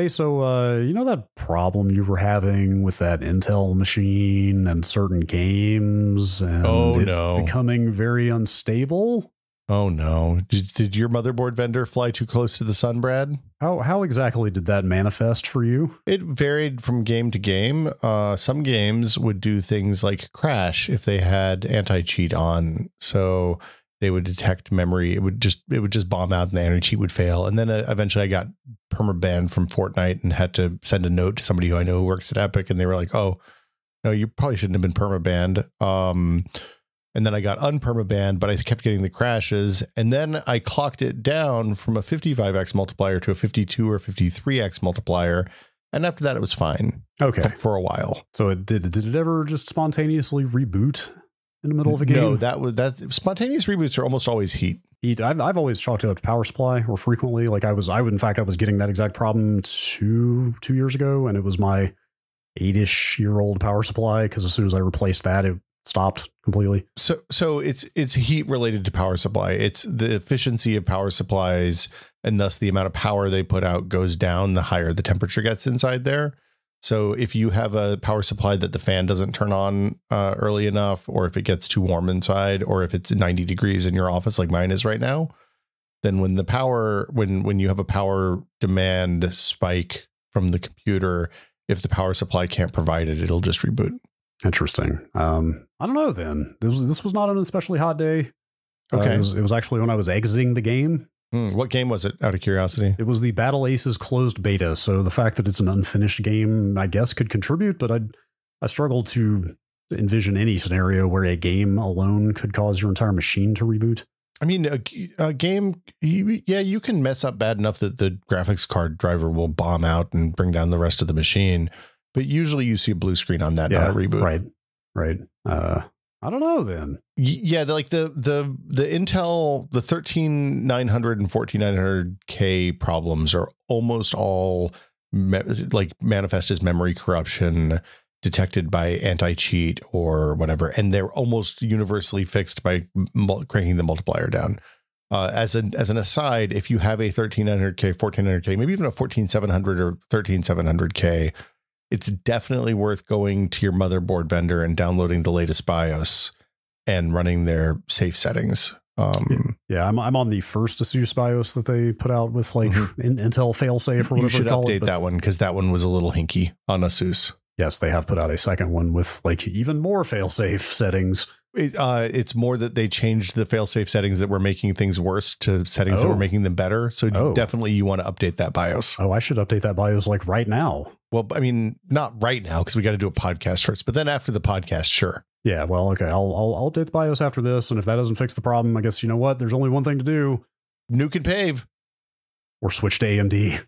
Hey, so you know that problem you were having with that Intel machine and certain games and Oh, it no. becoming very unstable? Oh, no. Did your motherboard vendor fly too close to the sun, Brad? How exactly did that manifest for you? It varied from game to game. Some games would do things like crash if they had anti-cheat on. So they would detect memory. It would just bomb out and the anti-cheat would fail. And then eventually I got permabanned from Fortnite and had to send a note to somebody who I know who works at Epic. And they were like, oh, no, you probably shouldn't have been permabanned. And then I got unpermabanned, but I kept getting the crashes. And then I clocked it down from a 55x multiplier to a 52 or 53x multiplier. And after that, it was fine. Okay. For a while. So did it ever just spontaneously reboot in the middle of a game? No, that's spontaneous reboots are almost always heat. I've always chalked it up to power supply, or frequently. Like I was getting that exact problem two years ago, and it was my 8-ish-year-old power supply, because as soon as I replaced that, it stopped completely. So it's heat related to power supply. It's the efficiency of power supplies, and thus the amount of power they put out goes down the higher the temperature gets inside there. So if you have a power supply that the fan doesn't turn on early enough, or if it gets too warm inside, or if it's 90 degrees in your office like mine is right now, then when you have a power demand spike from the computer, if the power supply can't provide it, it'll just reboot. Interesting. I don't know then. This was not an especially hot day. Okay. It was actually when I was exiting the game. What game was it, out of curiosity? It was the Battle Aces closed beta, so the fact that it's an unfinished game, I guess, could contribute, but I struggle to envision any scenario where a game alone could cause your entire machine to reboot. I mean, a game, yeah, you can mess up bad enough that the graphics card driver will bomb out and bring down the rest of the machine, but usually you see a blue screen on that, not a reboot. Right. I don't know then. Yeah, like the Intel, the 13900 and 14900K problems are almost all manifest as memory corruption detected by anti-cheat or whatever, and they're almost universally fixed by cranking the multiplier down. As an aside, if you have a 13900K, 14900K, maybe even a 14700 or 13700K, it's definitely worth going to your motherboard vendor and downloading the latest BIOS and running their safe settings. Yeah, I'm on the first ASUS BIOS that they put out with like Intel failsafe or whatever. You should update that one, because that one was a little hinky on ASUS. Yes, they have put out a second one with like even more failsafe settings. It's more that they changed the failsafe settings that were making things worse to settings that were making them better. So definitely you want to update that BIOS. Oh, I should update that BIOS like right now. Well, I mean, not right now, because we got to do a podcast first, but then after the podcast, sure. Yeah, well, okay, I'll update the BIOS after this, and if that doesn't fix the problem, I guess you know what? There's only one thing to do. Nuke and pave. Or switch to AMD.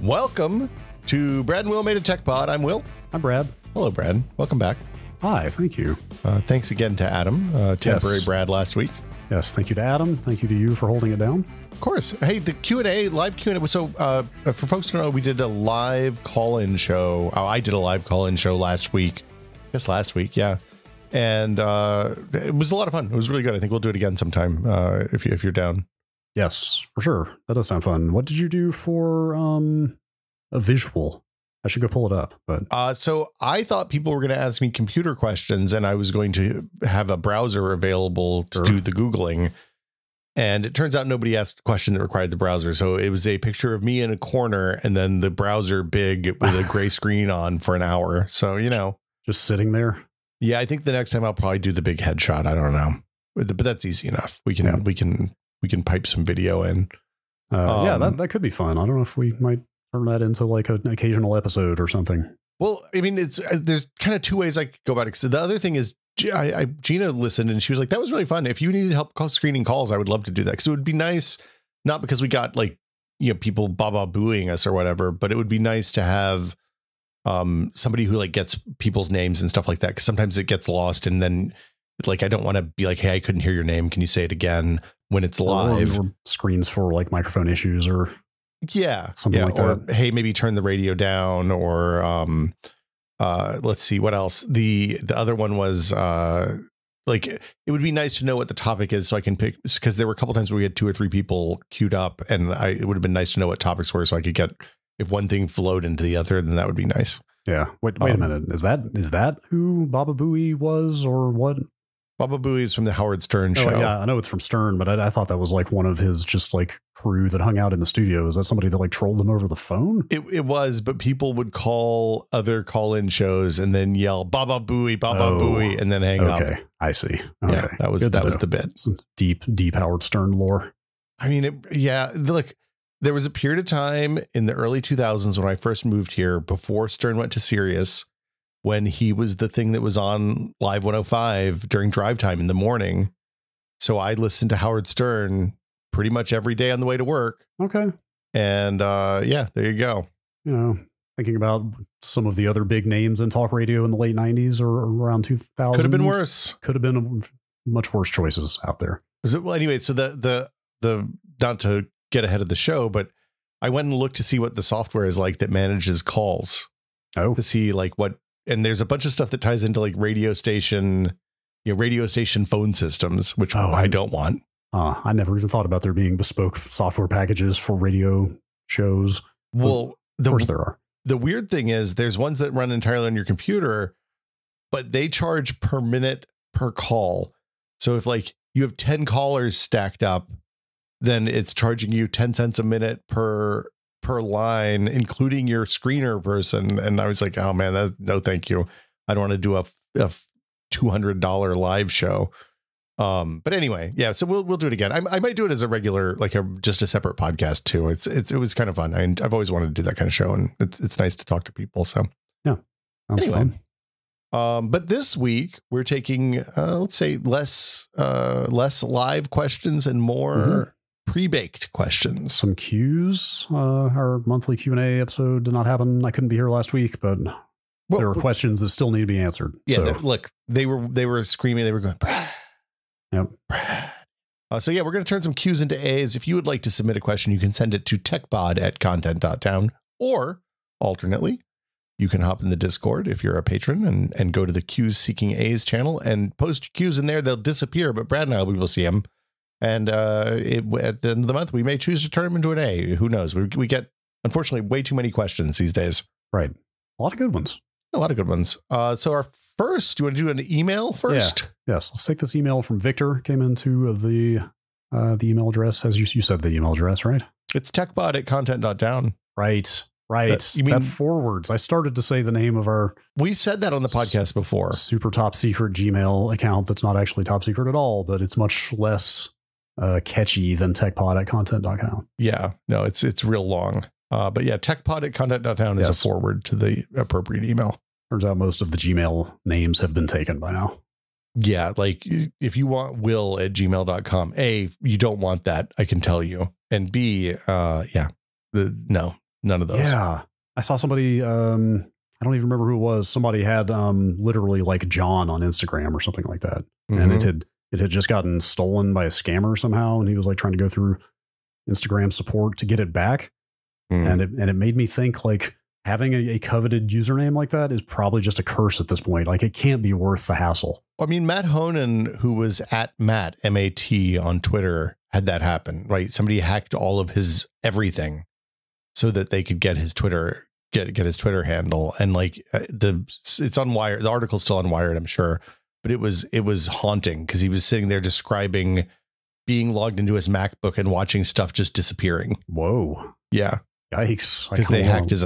Welcome to Brad and Will Made a Tech Pod. I'm Will. I'm Brad. Hello, Brad. Welcome back. Hi, thank you. Thanks again to Adam, temporary Brad last week. Yes, thank you to Adam. Thank you to you for holding it down. Of course. Hey, the Q&A, live Q&A. So for folks who don't know, we did a live call-in show. I did a live call-in show last week. I guess last week, yeah. And it was a lot of fun. It was really good. I think we'll do it again sometime if you're down. Yes, for sure. That does sound fun. What did you do for a visual? I should go pull it up. But so I thought people were going to ask me computer questions, and I was going to have a browser available to do the Googling. And it turns out nobody asked a question that required the browser. So it was a picture of me in a corner and then the browser big with a gray screen on for an hour. So, you know, just sitting there. Yeah, I think the next time I'll probably do the big headshot. I don't know, but that's easy enough. We can pipe some video in. Yeah, that could be fun. I don't know if we might turn that into like an occasional episode or something. Well, I mean, there's kind of two ways I could go about it. So the other thing is, Gina listened and she was like, that was really fun. If you needed help screening calls, I would love to do that. Because it would be nice, not because we got like, you know, people booing us or whatever, but it would be nice to have somebody who like gets people's names and stuff like that. Cause sometimes it gets lost and then like, I don't want to be like, hey, I couldn't hear your name. Can you say it again when it's live? Or screens for like microphone issues or something like or, that. Hey, maybe turn the radio down or let's see what else. The other one was like, it would be nice to know what the topic is so I can pick, because there were a couple times where we had 2 or 3 people queued up and it would have been nice to know what topics were so I could get, if one thing flowed into the other, then that would be nice. Yeah. Wait a minute. Is that who Baba Booey was or what? Baba Booey is from the Howard Stern show. Yeah, I know it's from Stern, but I thought that was like one of his just like crew that hung out in the studio. Is that somebody that like trolled them over the phone? It was, but people would call other call-in shows and then yell Baba Booey, and then hang up. Okay, I see. Okay. Yeah, that was the bit. Some deep Howard Stern lore. I mean, look, there was a period of time in the early 2000s when I first moved here, before Stern went to Sirius, when he was the thing that was on Live 105 during drive time in the morning. So I listened to Howard Stern pretty much every day on the way to work. Okay. And there you go. You know, thinking about some of the other big names in talk radio in the late 90s or around 2000. Could have been worse. Could have been much worse choices out there. Well, anyway, so the not to get ahead of the show, but I went and looked to see what the software is like that manages calls. Oh. To see like what, and there's a bunch of stuff that ties into like radio station phone systems, which I don't want. I never even thought about there being bespoke software packages for radio shows. Well, of course there are. The weird thing is there's ones that run entirely on your computer, but they charge per minute per call. So if like you have 10 callers stacked up, then it's charging you 10 cents a minute per line, including your screener person. And I was like, oh man, no, thank you. I don't want to do a $200 live show. But anyway, yeah, so we'll do it again. I might do it as a regular, like just a separate podcast too. It was kind of fun. I've always wanted to do that kind of show, and it's nice to talk to people. So yeah, sounds fun. But this week we're taking, let's say less live questions and more pre-baked questions. Some Q's. Our monthly Q&A episode did not happen. I couldn't be here last week, but there are questions that still need to be answered. Yeah, so. Look, they were screaming. They were going, Brad. Yep. Brad. So yeah, we're going to turn some Q's into A's. If you would like to submit a question, you can send it to techpod@content.town, or alternately, you can hop in the Discord if you're a patron and go to the Q's Seeking A's channel and post Q's in there. They'll disappear, but Brad and I will see them. And at the end of the month, we may choose to turn them into an A. Who knows? We get, unfortunately, way too many questions these days. Right. A lot of good ones. A lot of good ones. So our first, do you want to do an email first? Yeah. Yes. Let's take this email from Victor. Came into the email address, as you said the email address, right? It's techbot@content.town. Right. That forwards. I started to say the name of our... We said that on the podcast before. Super top secret Gmail account that's not actually top secret at all, but it's much less catchy than techpod@content.town. Yeah. No, it's real long. But yeah, techpod@content.town is a forward to the appropriate email. Turns out most of the Gmail names have been taken by now. Yeah, like if you want will@gmail.com, A, you don't want that, I can tell you. And B, no, none of those. Yeah. I saw somebody, I don't even remember who it was. Somebody had literally like John on Instagram or something like that. And it had just gotten stolen by a scammer somehow. And he was like trying to go through Instagram support to get it back. And it made me think like having a coveted username like that is probably just a curse at this point. Like it can't be worth the hassle. I mean, Matt Honan, who was at Matt, M-A-T on Twitter, had that happen, right? Somebody hacked all of his everything so that they could get his Twitter, get his Twitter handle. And like it's on Wired. The article's still on Wired, I'm sure. But it was haunting because he was sitting there describing being logged into his MacBook and watching stuff just disappearing. Whoa. Yeah. Yikes. Because they hacked his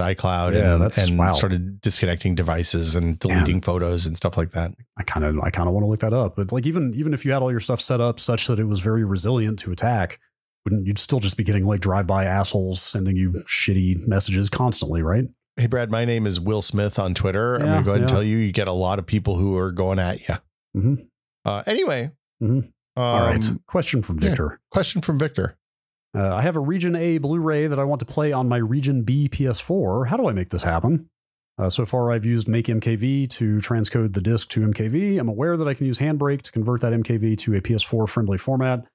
iCloud and started disconnecting devices and deleting photos and stuff like that. I kind of want to look that up. But like even if you had all your stuff set up such that it was very resilient to attack, you'd still just be getting like drive-by assholes sending you shitty messages constantly, right? Hey, Brad, my name is Will Smith on Twitter. I'm going to go ahead and tell you get a lot of people who are going at you. Anyway. All right. Question from Victor. I have a Region A Blu-ray that I want to play on my Region B PS4. How do I make this happen? So far, I've used Make MKV to transcode the disk to MKV. I'm aware that I can use Handbrake to convert that MKV to a PS4-friendly format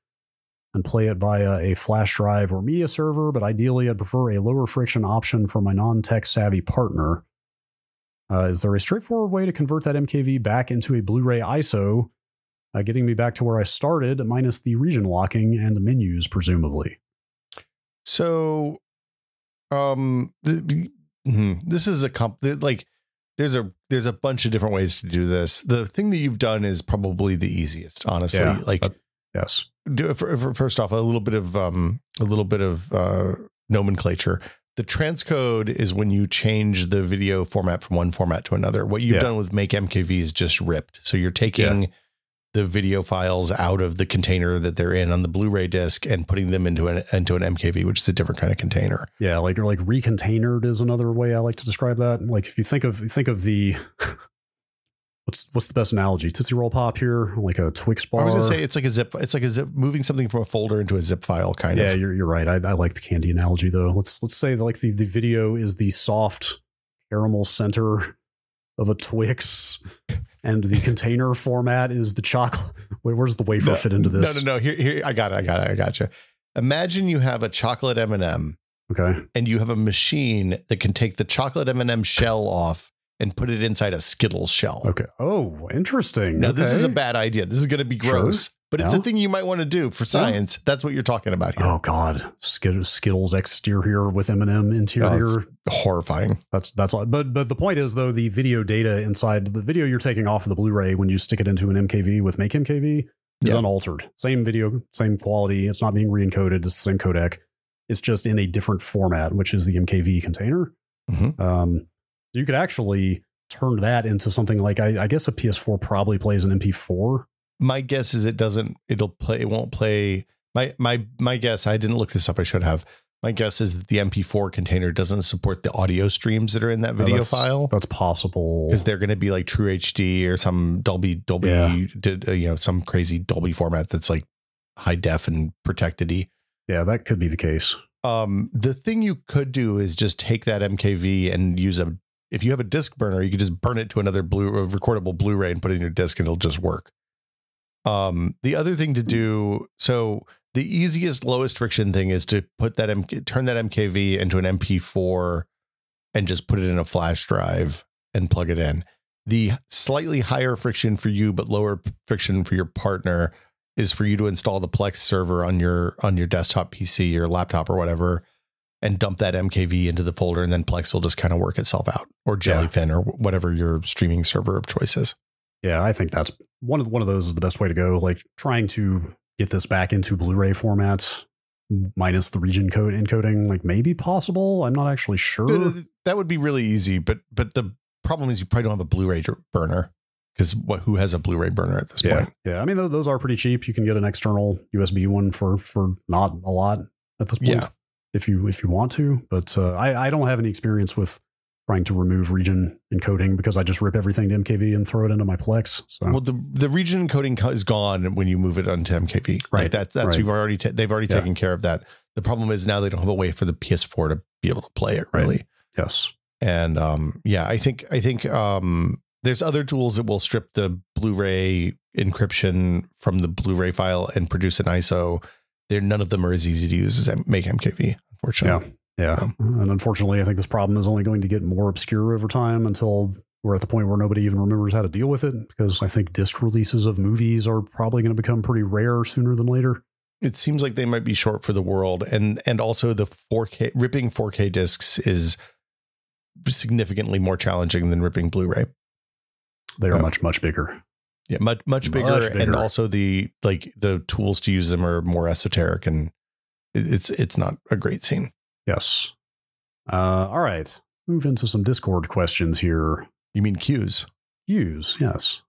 and play it via a flash drive or media server, but ideally I'd prefer a lower friction option for my non-tech savvy partner. Is there a straightforward way to convert that MKV back into a Blu-ray ISO, getting me back to where I started, minus the region locking and the menus, presumably? So, this is there's a bunch of different ways to do this. The thing that you've done is probably the easiest, honestly. Yeah, yes. First off, a little bit of nomenclature. The transcode is when you change the video format from one format to another. What you've done with Make MKV is just ripped. So you're taking the video files out of the container that they're in on the Blu-ray disc and putting them into an MKV, which is a different kind of container. Yeah, like recontainered is another way I like to describe that. Like if you think of the what's the best analogy? Tootsie Roll Pop here, like a Twix bar. I was gonna say it's like a zip. It's like a zip, moving something from a folder into a zip file, kind of. Yeah, you're right. I like the candy analogy though. Let's say that like the video is the soft caramel center of a Twix, and the container format is the chocolate. Where's the wafer fit into this? No. Here, I got it. I got you. Imagine you have a chocolate M&M. Okay. And you have a machine that can take the chocolate M&M shell off and put it inside a Skittles shell. Okay. Oh, interesting. Now, this is a bad idea. This is going to be gross, but it's a thing you might want to do for science. That's what you're talking about here. Oh, God. Skittles exterior with M&M interior. Oh, horrifying. That's all. But the point is, though, the video data inside the video you're taking off of the Blu-ray when you stick it into an MKV with Make MKV is unaltered. Same video, same quality. It's not being re-encoded. It's the same codec. It's just in a different format, which is the MKV container. Mm-hmm. You could actually turn that into something like, I guess a PS4 probably plays an MP4. My guess is it won't play. My guess, I didn't look this up. I should have. My guess is that the MP4 container doesn't support the audio streams that are in that video file. That's possible. Because they're going to be like True HD or some Dolby, some crazy Dolby format that's like high def and protected-y. Yeah, that could be the case. The thing you could do is just take that MKV and if you have a disc burner, you could just burn it to another recordable Blu-ray and put it in your disc and it'll just work. The other thing to do, so the easiest, lowest friction thing is to put turn that MKV into an MP4 and just put it in a flash drive and plug it in. The slightly higher friction for you, but lower friction for your partner is for you to install the Plex server on your desktop PC or laptop or whatever, and dump that MKV into the folder, and then Plex will just kind of work itself out, or Jellyfin or whatever your streaming server of choice is. Yeah, I think that's one of those is the best way to go. Like trying to get this back into Blu-ray formats minus the region code encoding, like maybe possible. I'm not actually sure. That would be really easy, but the problem is you probably don't have a Blu-ray burner, because who has a Blu-ray burner at this point? Yeah, I mean those are pretty cheap. You can get an external USB one for not a lot at this point. Yeah. If you want to, but I don't have any experience with trying to remove region encoding because I just rip everything to MKV and throw it into my Plex. So. Well, the region encoding is gone when you move it onto MKV. Right. Like that's right. They've already taken care of that. The problem is now they don't have a way for the PS4 to be able to play it really. Right. Yes. And I think there's other tools that will strip the Blu-ray encryption from the Blu-ray file and produce an ISO. None of them are as easy to use as Make MKV, unfortunately. Yeah. And unfortunately, I think this problem is only going to get more obscure over time until we're at the point where nobody even remembers how to deal with it, because I think disc releases of movies are probably going to become pretty rare sooner than later. It seems like they might be short for the world. And also the 4K, ripping 4K discs is significantly more challenging than ripping Blu-ray. They are much bigger. Yeah, much bigger, and also the tools to use them are more esoteric, and it's not a great scene. Yes. All right. Move into some Discord questions here. You mean Q's? Q's, yes.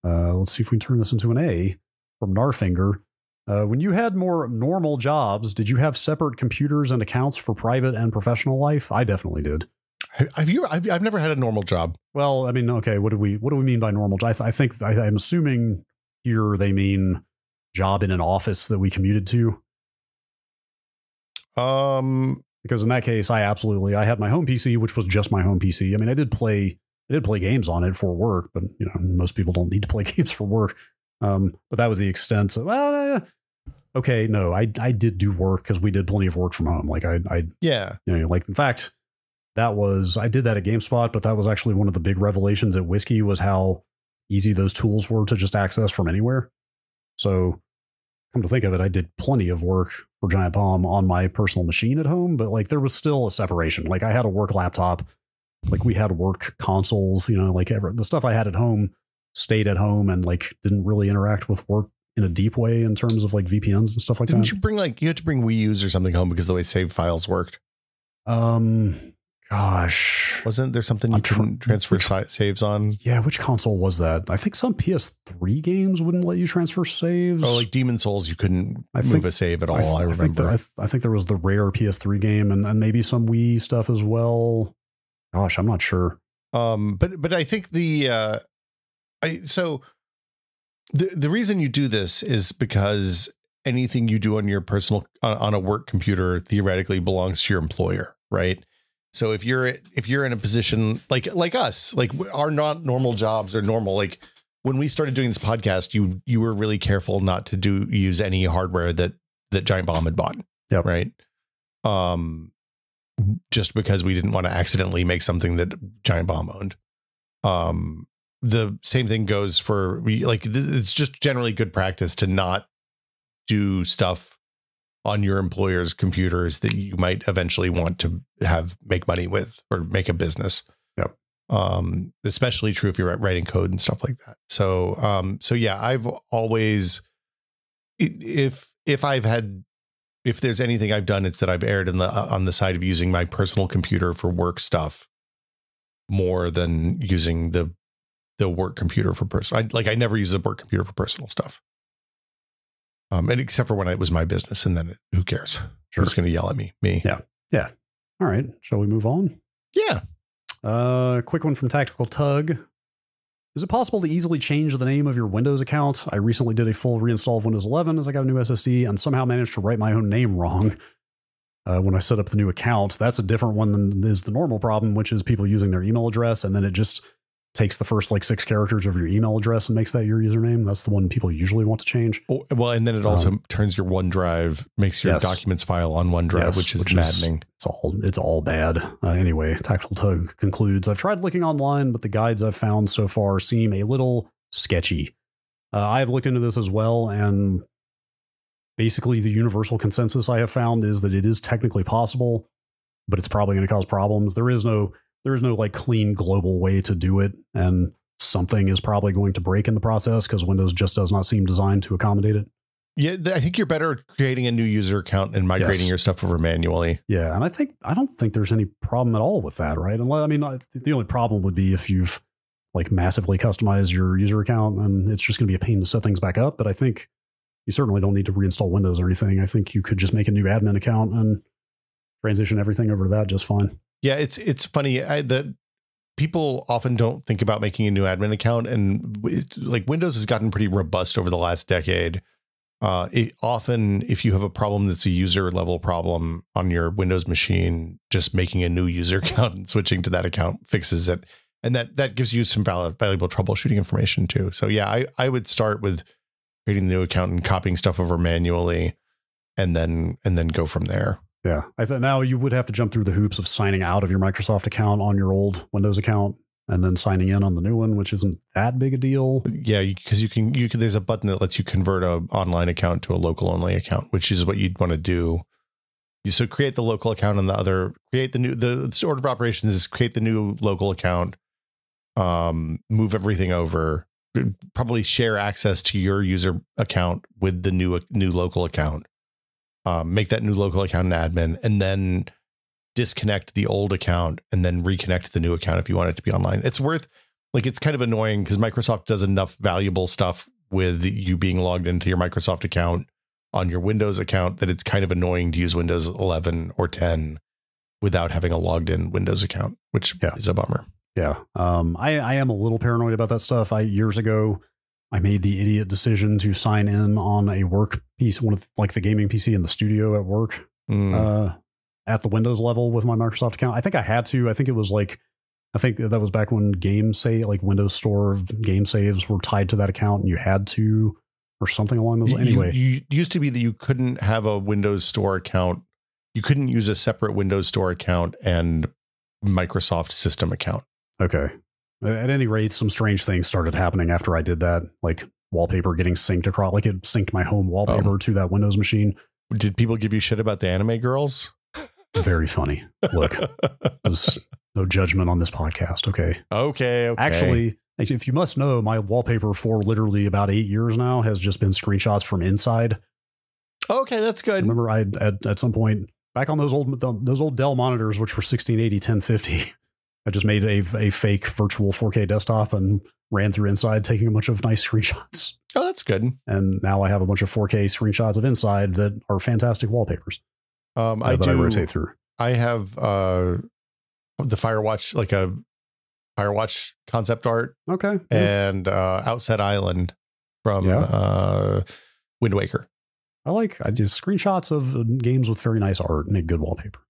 Let's see if we can turn this into an A from Narfinger. When you had more normal jobs, did you have separate computers and accounts for private and professional life? I definitely did. I've never had a normal job. Well, I mean, okay, what do we mean by normal? I'm assuming here they mean job in an office that we commuted to. Because in that case, I had my home PC, which was just my home PC. I mean, I did play games on it for work, but most people don't need to play games for work. But that was the extent of, okay, no, I did do work because we did plenty of work from home. Like like in fact, I did that at GameSpot, but that was actually one of the big revelations at Whiskey was how easy those tools were to just access from anywhere. So come to think of it, I did plenty of work for Giant Bomb on my personal machine at home, but like there was still a separation. Like I had a work laptop, like we had work consoles, the stuff I had at home stayed at home and like didn't really interact with work in a deep way in terms of like VPNs and stuff like that. Didn't you bring you had to bring Wii U's or something home because the way save files worked? Gosh, wasn't there something you couldn't transfer saves on? Yeah, which console was that? I think some PS3 games wouldn't let you transfer saves. Oh, like Demon Souls, you couldn't move a save at all. I remember. I think there was the rare PS3 game and maybe some Wii stuff as well. Gosh, I'm not sure. But I think the reason you do this is because anything you do on your personal on a work computer theoretically belongs to your employer, right? So if you're in a position like us, like our not normal jobs are normal. Like when we started doing this podcast, you were really careful not to use any hardware that Giant Bomb had bought. Yep. Right. Just because we didn't want to accidentally make something that Giant Bomb owned. The same thing goes for it's just generally good practice to not do stuff on your employer's computers that you might eventually want to make money with or make a business. Yep. Especially true if you're writing code and stuff like that. So yeah, I've always, if there's anything I've done, it's that I've erred on the side of using my personal computer for work stuff more than using the work computer for personal. I never use the work computer for personal stuff. And except for when it was my business, and then who cares? Sure. Who's going to yell at me? Yeah. All right. Shall we move on? Yeah. Quick one from Tactical Tug. Is it possible to easily change the name of your Windows account? I recently did a full reinstall of Windows 11 as I got a new SSD and somehow managed to write my own name wrong when I set up the new account. That's a different one than is the normal problem, which is people using their email address and then it just takes the first 6 characters of your email address and makes that your username. That's the one people usually want to change. Well, and then it also turns your OneDrive, makes your documents file on OneDrive, which is maddening. It's all bad. Anyway, Tactical Tug concludes, I've tried looking online, but the guides I've found so far seem a little sketchy. I've looked into this as well, and basically the universal consensus I have found is that it is technically possible, but it's probably going to cause problems. There is no clean global way to do it, and something is probably going to break in the process because Windows just does not seem designed to accommodate it. Yeah, I think you're better creating a new user account and migrating your stuff over manually. Yeah, and I don't think there's any problem at all with that, right? I mean, the only problem would be if you've massively customized your user account, and it's just going to be a pain to set things back up. But I think you certainly don't need to reinstall Windows or anything. I think you could just make a new admin account and transition everything over to that just fine. Yeah, it's funny that people often don't think about making a new admin account, and Windows has gotten pretty robust over the last decade. Often, if you have a problem that's a user level problem on your Windows machine, just making a new user account and switching to that account fixes it, and that gives you some valuable troubleshooting information too. So yeah, I would start with creating the new account and copying stuff over manually, and then go from there. Yeah, I thought now you would have to jump through the hoops of signing out of your Microsoft account on your old Windows account and then signing in on the new one, which isn't that big a deal. Yeah, because you can there's a button that lets you convert an online account to a local only account, which is what you'd want to do. So create the local account and the order of operations is create the new local account, move everything over, probably share access to your user account with the new local account. Make that new local account an admin, and then disconnect the old account and then reconnect the new account if you want it to be online. It's kind of annoying because Microsoft does enough valuable stuff with you being logged into your Microsoft account on your Windows account that it's kind of annoying to use Windows 11 or 10 without having a logged in Windows account, which is a bummer. Yeah. I am a little paranoid about that stuff. Years ago, I made the idiot decision to sign in on a work PC, one of the gaming PC in the studio at work. at the Windows level with my Microsoft account. I think I had to. I think that was back when Windows Store game saves were tied to that account, and you had to, or something along those. Anyway, you used to be that you couldn't have a Windows Store account. You couldn't use a separate Windows Store account and Microsoft system account. Okay. At any rate, some strange things started happening after I did that, like wallpaper getting synced across, like it synced my home wallpaper to that Windows machine. Did people give you shit about the anime girls? Very funny. Look, there's no judgment on this podcast. Okay. Actually, if you must know, my wallpaper for literally about 8 years now has just been screenshots from inside. Okay, that's good. I remember I at some point back on those old Dell monitors, which were 1680, 1050. I just made a fake virtual 4K desktop and ran through inside, taking a bunch of nice screenshots. Oh, that's good. And now I have a bunch of 4K screenshots of inside that are fantastic wallpapers. I rotate through. I have the Firewatch, like a Firewatch concept art. Okay. And Outset Island from Wind Waker. I do screenshots of games with very nice art and make good wallpaper.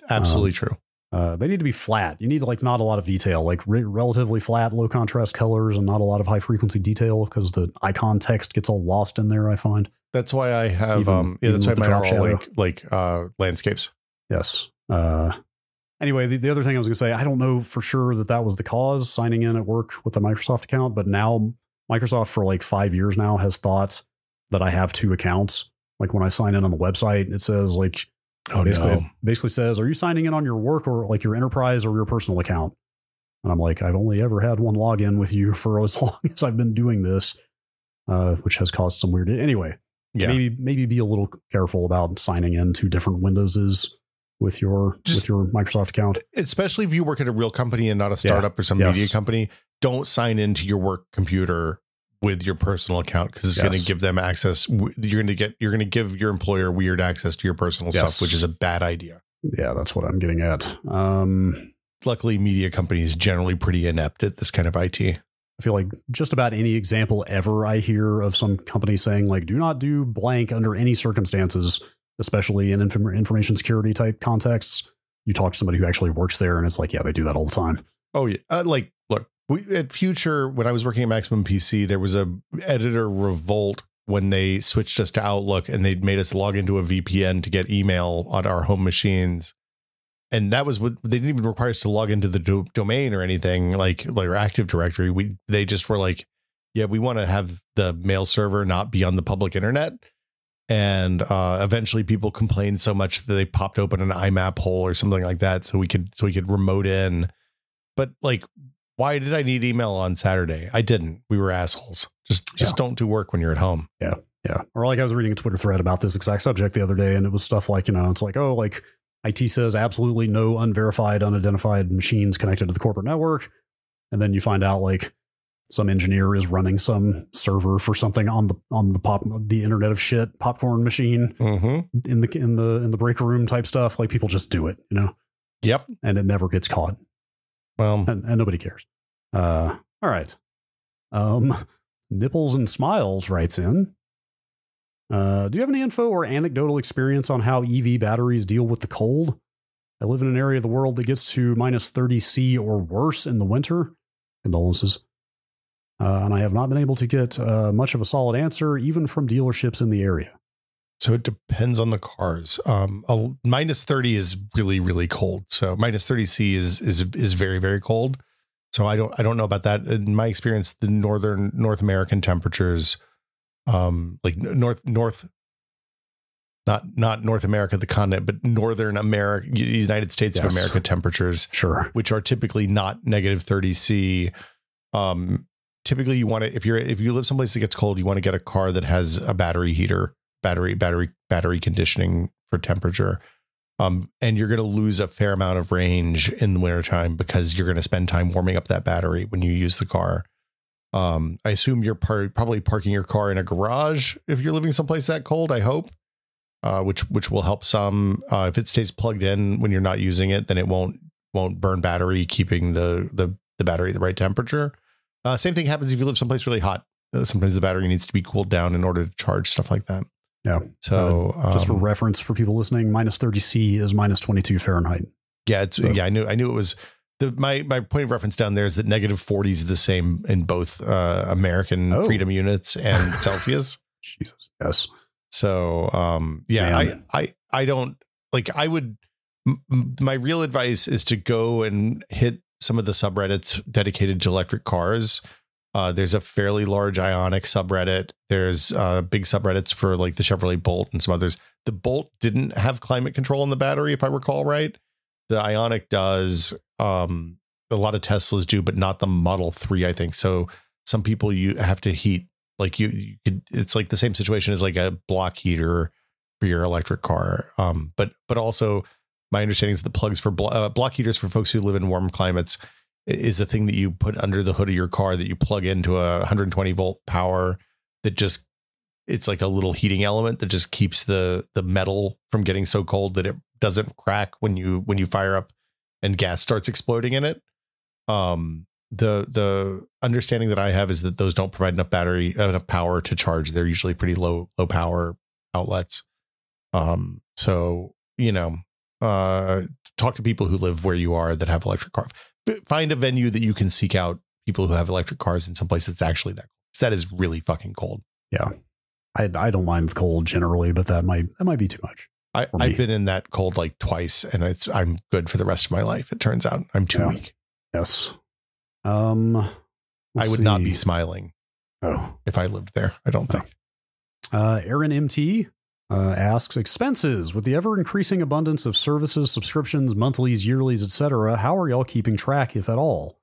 Absolutely true. They need to be flat. You need not a lot of detail, like relatively flat, low contrast colors, and not a lot of high frequency detail because the icon text gets all lost in there. I find that's why I have that's why mine are all like landscapes. Yes. Anyway, the other thing I was going to say, I don't know for sure that was the cause signing in at work with the Microsoft account, but now Microsoft for like 5 years now has thought that I have two accounts. Like when I sign in on the website, it says like, basically says, are you signing in on your work or like your enterprise or your personal account? And I'm like, I've only ever had one login with you for as long as I've been doing this, which has caused some weird. Anyway, maybe be a little careful about signing in to different Windowses with your Microsoft account, especially if you work at a real company and not a startup or some media company. Don't sign into your work computer with your personal account because it's going to give them access. You're going to give your employer weird access to your personal stuff, which is a bad idea. Yeah, that's what I'm getting at. Luckily, media companies generally pretty inept at this kind of IT. I feel like just about any example ever I hear of some company saying like, do not do blank under any circumstances, especially in information security type contexts. You talk to somebody who actually works there and it's like, yeah, they do that all the time. Oh yeah. Look, at Future, when I was working at Maximum PC, there was a editor revolt when they switched us to Outlook and they'd made us log into a VPN to get email on our home machines. And that was what they didn't even require us to log into the domain or anything like our Active Directory. They just were like, yeah, we want to have the mail server not be on the public internet. And eventually people complained so much that they popped open an IMAP hole or something like that so we could remote in. But like, why did I need email on Saturday? I didn't. We were assholes. Just don't do work when you're at home. Yeah. Yeah. Or like I was reading a Twitter thread about this exact subject the other day, and it was stuff like, it's like, oh, like IT says absolutely no unverified, unidentified machines connected to the corporate network. And then you find out like some engineer is running some server for something on the Internet of Shit popcorn machine in the break room type stuff. Like people just do it, Yep. And it never gets caught. Well, and nobody cares. All right. Nipples and Smiles writes in. Do you have any info or anecdotal experience on how EV batteries deal with the cold? I live in an area of the world that gets to minus 30 C or worse in the winter. Condolences. And I have not been able to get much of a solid answer, even from dealerships in the area. So it depends on the cars. Minus 30 is really, really cold. So minus 30 C is very, very cold. So I don't know about that. In my experience, the North American temperatures, like not North America, the continent, but Northern America, United States of America temperatures, which are typically not negative 30 C. Typically you want to, if you live someplace that gets cold, you want to get a car that has a battery heater, battery conditioning for temperature. And you're going to lose a fair amount of range in the wintertime because you're going to spend time warming up that battery when you use the car. I assume you're probably parking your car in a garage if you're living someplace that cold, I hope, which will help some. If it stays plugged in when you're not using it, then it won't burn battery, keeping the battery at the right temperature. Same thing happens if you live someplace really hot. Sometimes the battery needs to be cooled down in order to charge, stuff like that. Yeah. So just for reference for people listening, minus 30 C is minus 22 Fahrenheit. Yeah, I knew it was my point of reference down there is that negative 40 is the same in both American freedom units and Celsius. Jesus. Yes. So I don't like, my real advice is to go and hit some of the subreddits dedicated to electric cars. There's a fairly large Ionic subreddit. There's big subreddits for like the Chevrolet Bolt and some others. The Bolt didn't have climate control in the battery, if I recall right. The Ionic does. A lot of Teslas do, but not the Model 3, I think. So some people you have to heat, like you could, it's like the same situation as like a block heater for your electric car. But also my understanding is the plugs for block heaters for folks who live in warm climates is a thing that you put under the hood of your car that you plug into a 120 volt power that just, it's like a little heating element that just keeps the metal from getting so cold that it doesn't crack when you fire up and gas starts exploding in it. The understanding that I have is that those don't provide enough power to charge. They're usually pretty low power outlets. So, talk to people who live where you are that have electric cars. Find a venue that you can seek out people who have electric cars in some place that's actually that is really fucking cold. Yeah. I don't mind cold generally, but that might be too much. I've been in that cold like twice, and I'm good for the rest of my life. It turns out I'm too weak. Yes. I would not be smiling. If I lived there, I don't think. Aaron MT asks, expenses with the ever increasing abundance of services, subscriptions, monthlies, yearlies, etc. How are y'all keeping track, if at all?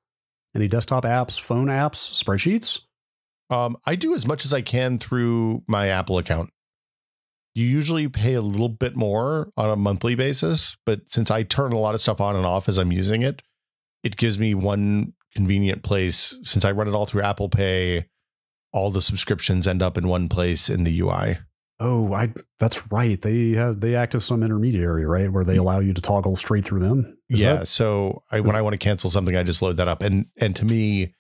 Any desktop apps, phone apps, spreadsheets? I do as much as I can through my Apple account. You usually pay a little bit more on a monthly basis, but since I turn a lot of stuff on and off as I'm using it, it gives me one convenient place. Since I run it all through Apple Pay, all the subscriptions end up in one place in the UI. Oh, that's right. They act as some intermediary, right? Where they allow you to toggle straight through them. So when I want to cancel something, I just load that up. And to me,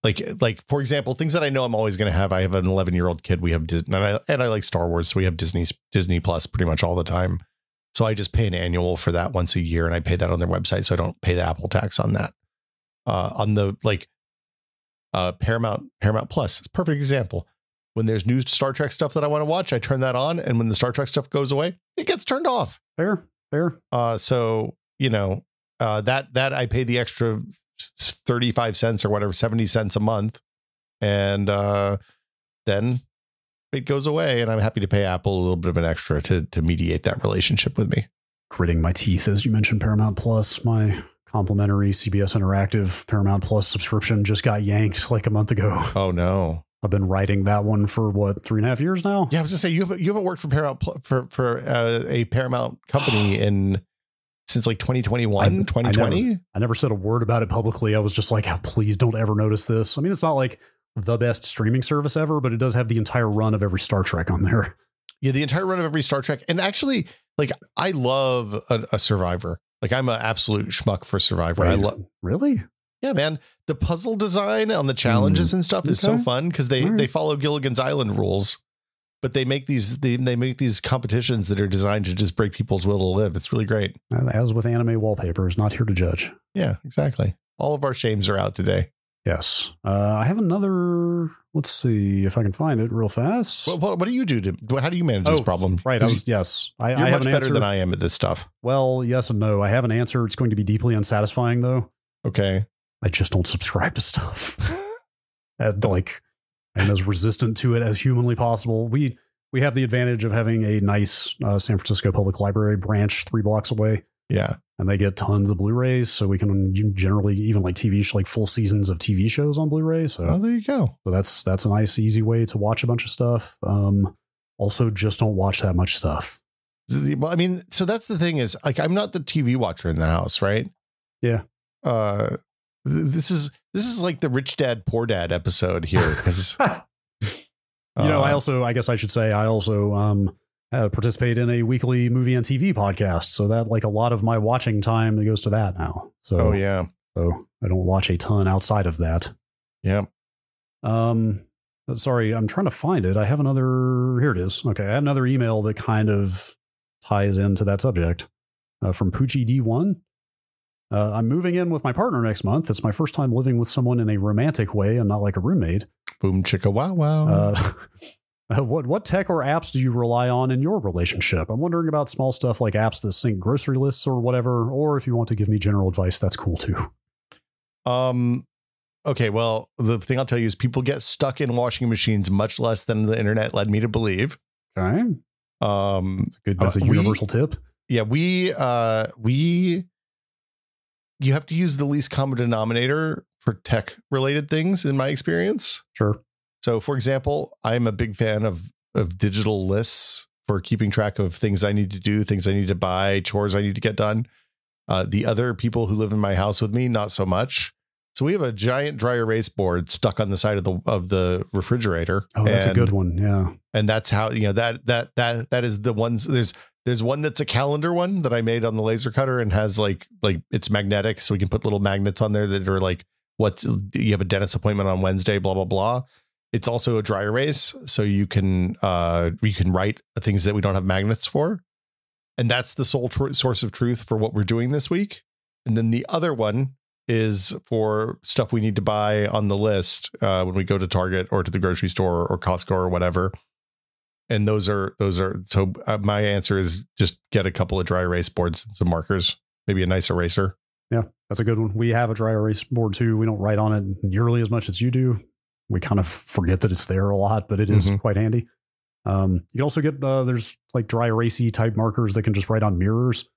like for example, things that I know I'm always going to have. I have an 11-year-old kid. We have Disney, and I like Star Wars, so we have Disney Plus pretty much all the time. So I just pay an annual for that once a year, and I pay that on their website, so I don't pay the Apple tax on that. On the Paramount Plus, it's a perfect example. When there's new Star Trek stuff that I want to watch, I turn that on, and when the Star Trek stuff goes away, it gets turned off. Fair. So that I pay the extra 35 cents or whatever, 70 cents a month. And then it goes away, and I'm happy to pay Apple a little bit of an extra to mediate that relationship with me. Gritting my teeth as you mentioned Paramount Plus. My complimentary CBS Interactive Paramount Plus subscription just got yanked like a month ago. Oh no. I've been writing that one for what, 3.5 years now? Yeah, I was gonna say you haven't worked for Paramount for a Paramount company since like 2021, 2020. I never said a word about it publicly. I was just like, please don't ever notice this. I mean, it's not like the best streaming service ever, but it does have the entire run of every Star Trek on there. Yeah, the entire run of every Star Trek. And actually, like, I love a Survivor. Like, I'm an absolute schmuck for Survivor. Right. I love. Really? Yeah, man. The puzzle design on the challenges and stuff is so fun because they follow Gilligan's Island rules, but they make these competitions that are designed to just break people's will to live. It's really great. As with anime wallpapers, not here to judge. Yeah, exactly. All of our shames are out today. Yes. I have another. Let's see if I can find it real fast. What do you do how do you manage this problem? Right. You're much better than I am at this stuff. Well, yes and no. I have an answer. It's going to be deeply unsatisfying though. Okay. I just don't subscribe to stuff. I'm as resistant to it as humanly possible. We have the advantage of having a nice San Francisco Public Library branch 3 blocks away. Yeah. And they get tons of Blu-rays, so we can generally even like full seasons of TV shows on Blu-ray. So there you go. So that's a nice, easy way to watch a bunch of stuff. Also, just don't watch that much stuff. Well, I mean, so that's the thing is, like, I'm not the TV watcher in the house, right? Yeah. This is like the Rich Dad Poor Dad episode here because I guess I should say I also participate in a weekly movie and TV podcast, so that like a lot of my watching time goes to that now. So so I don't watch a ton outside of that. Yeah. Sorry, I'm trying to find it. I have another. Here it is. Okay, I had another email that kind of ties into that subject from Poochie D1. I'm moving in with my partner next month. It's my first time living with someone in a romantic way and not like a roommate. Boom chicka wow wow. What tech or apps do you rely on in your relationship? I'm wondering about small stuff like apps that sync grocery lists or whatever, or if you want to give me general advice, that's cool too. Okay, well, the thing I'll tell you is people get stuck in washing machines much less than the internet led me to believe. Okay. That's a universal tip. Yeah, you have to use the least common denominator for tech related things in my experience. Sure. So, for example, I'm a big fan of digital lists for keeping track of things I need to do, things I need to buy, chores I need to get done. The other people who live in my house with me, not so much. So we have a giant dry erase board stuck on the side of the refrigerator. Oh, that's a good one. Yeah. And that's how, that is the ones. There's one that's a calendar one that I made on the laser cutter and has like it's magnetic. So we can put little magnets on there that are like, you have a dentist appointment on Wednesday, blah, blah, blah. It's also a dry erase. So we can write things that we don't have magnets for. And that's the sole source of truth for what we're doing this week. And then the other one is for stuff we need to buy on the list when we go to Target or to the grocery store or Costco or whatever. And those are so my answer is just get a couple of dry erase boards and some markers, maybe a nice eraser. Yeah, that's a good one. We have a dry erase board too. We don't write on it nearly as much as you do. We kind of forget that it's there a lot, but it is quite handy. You can also get there's like dry erasey type markers that can just write on mirrors.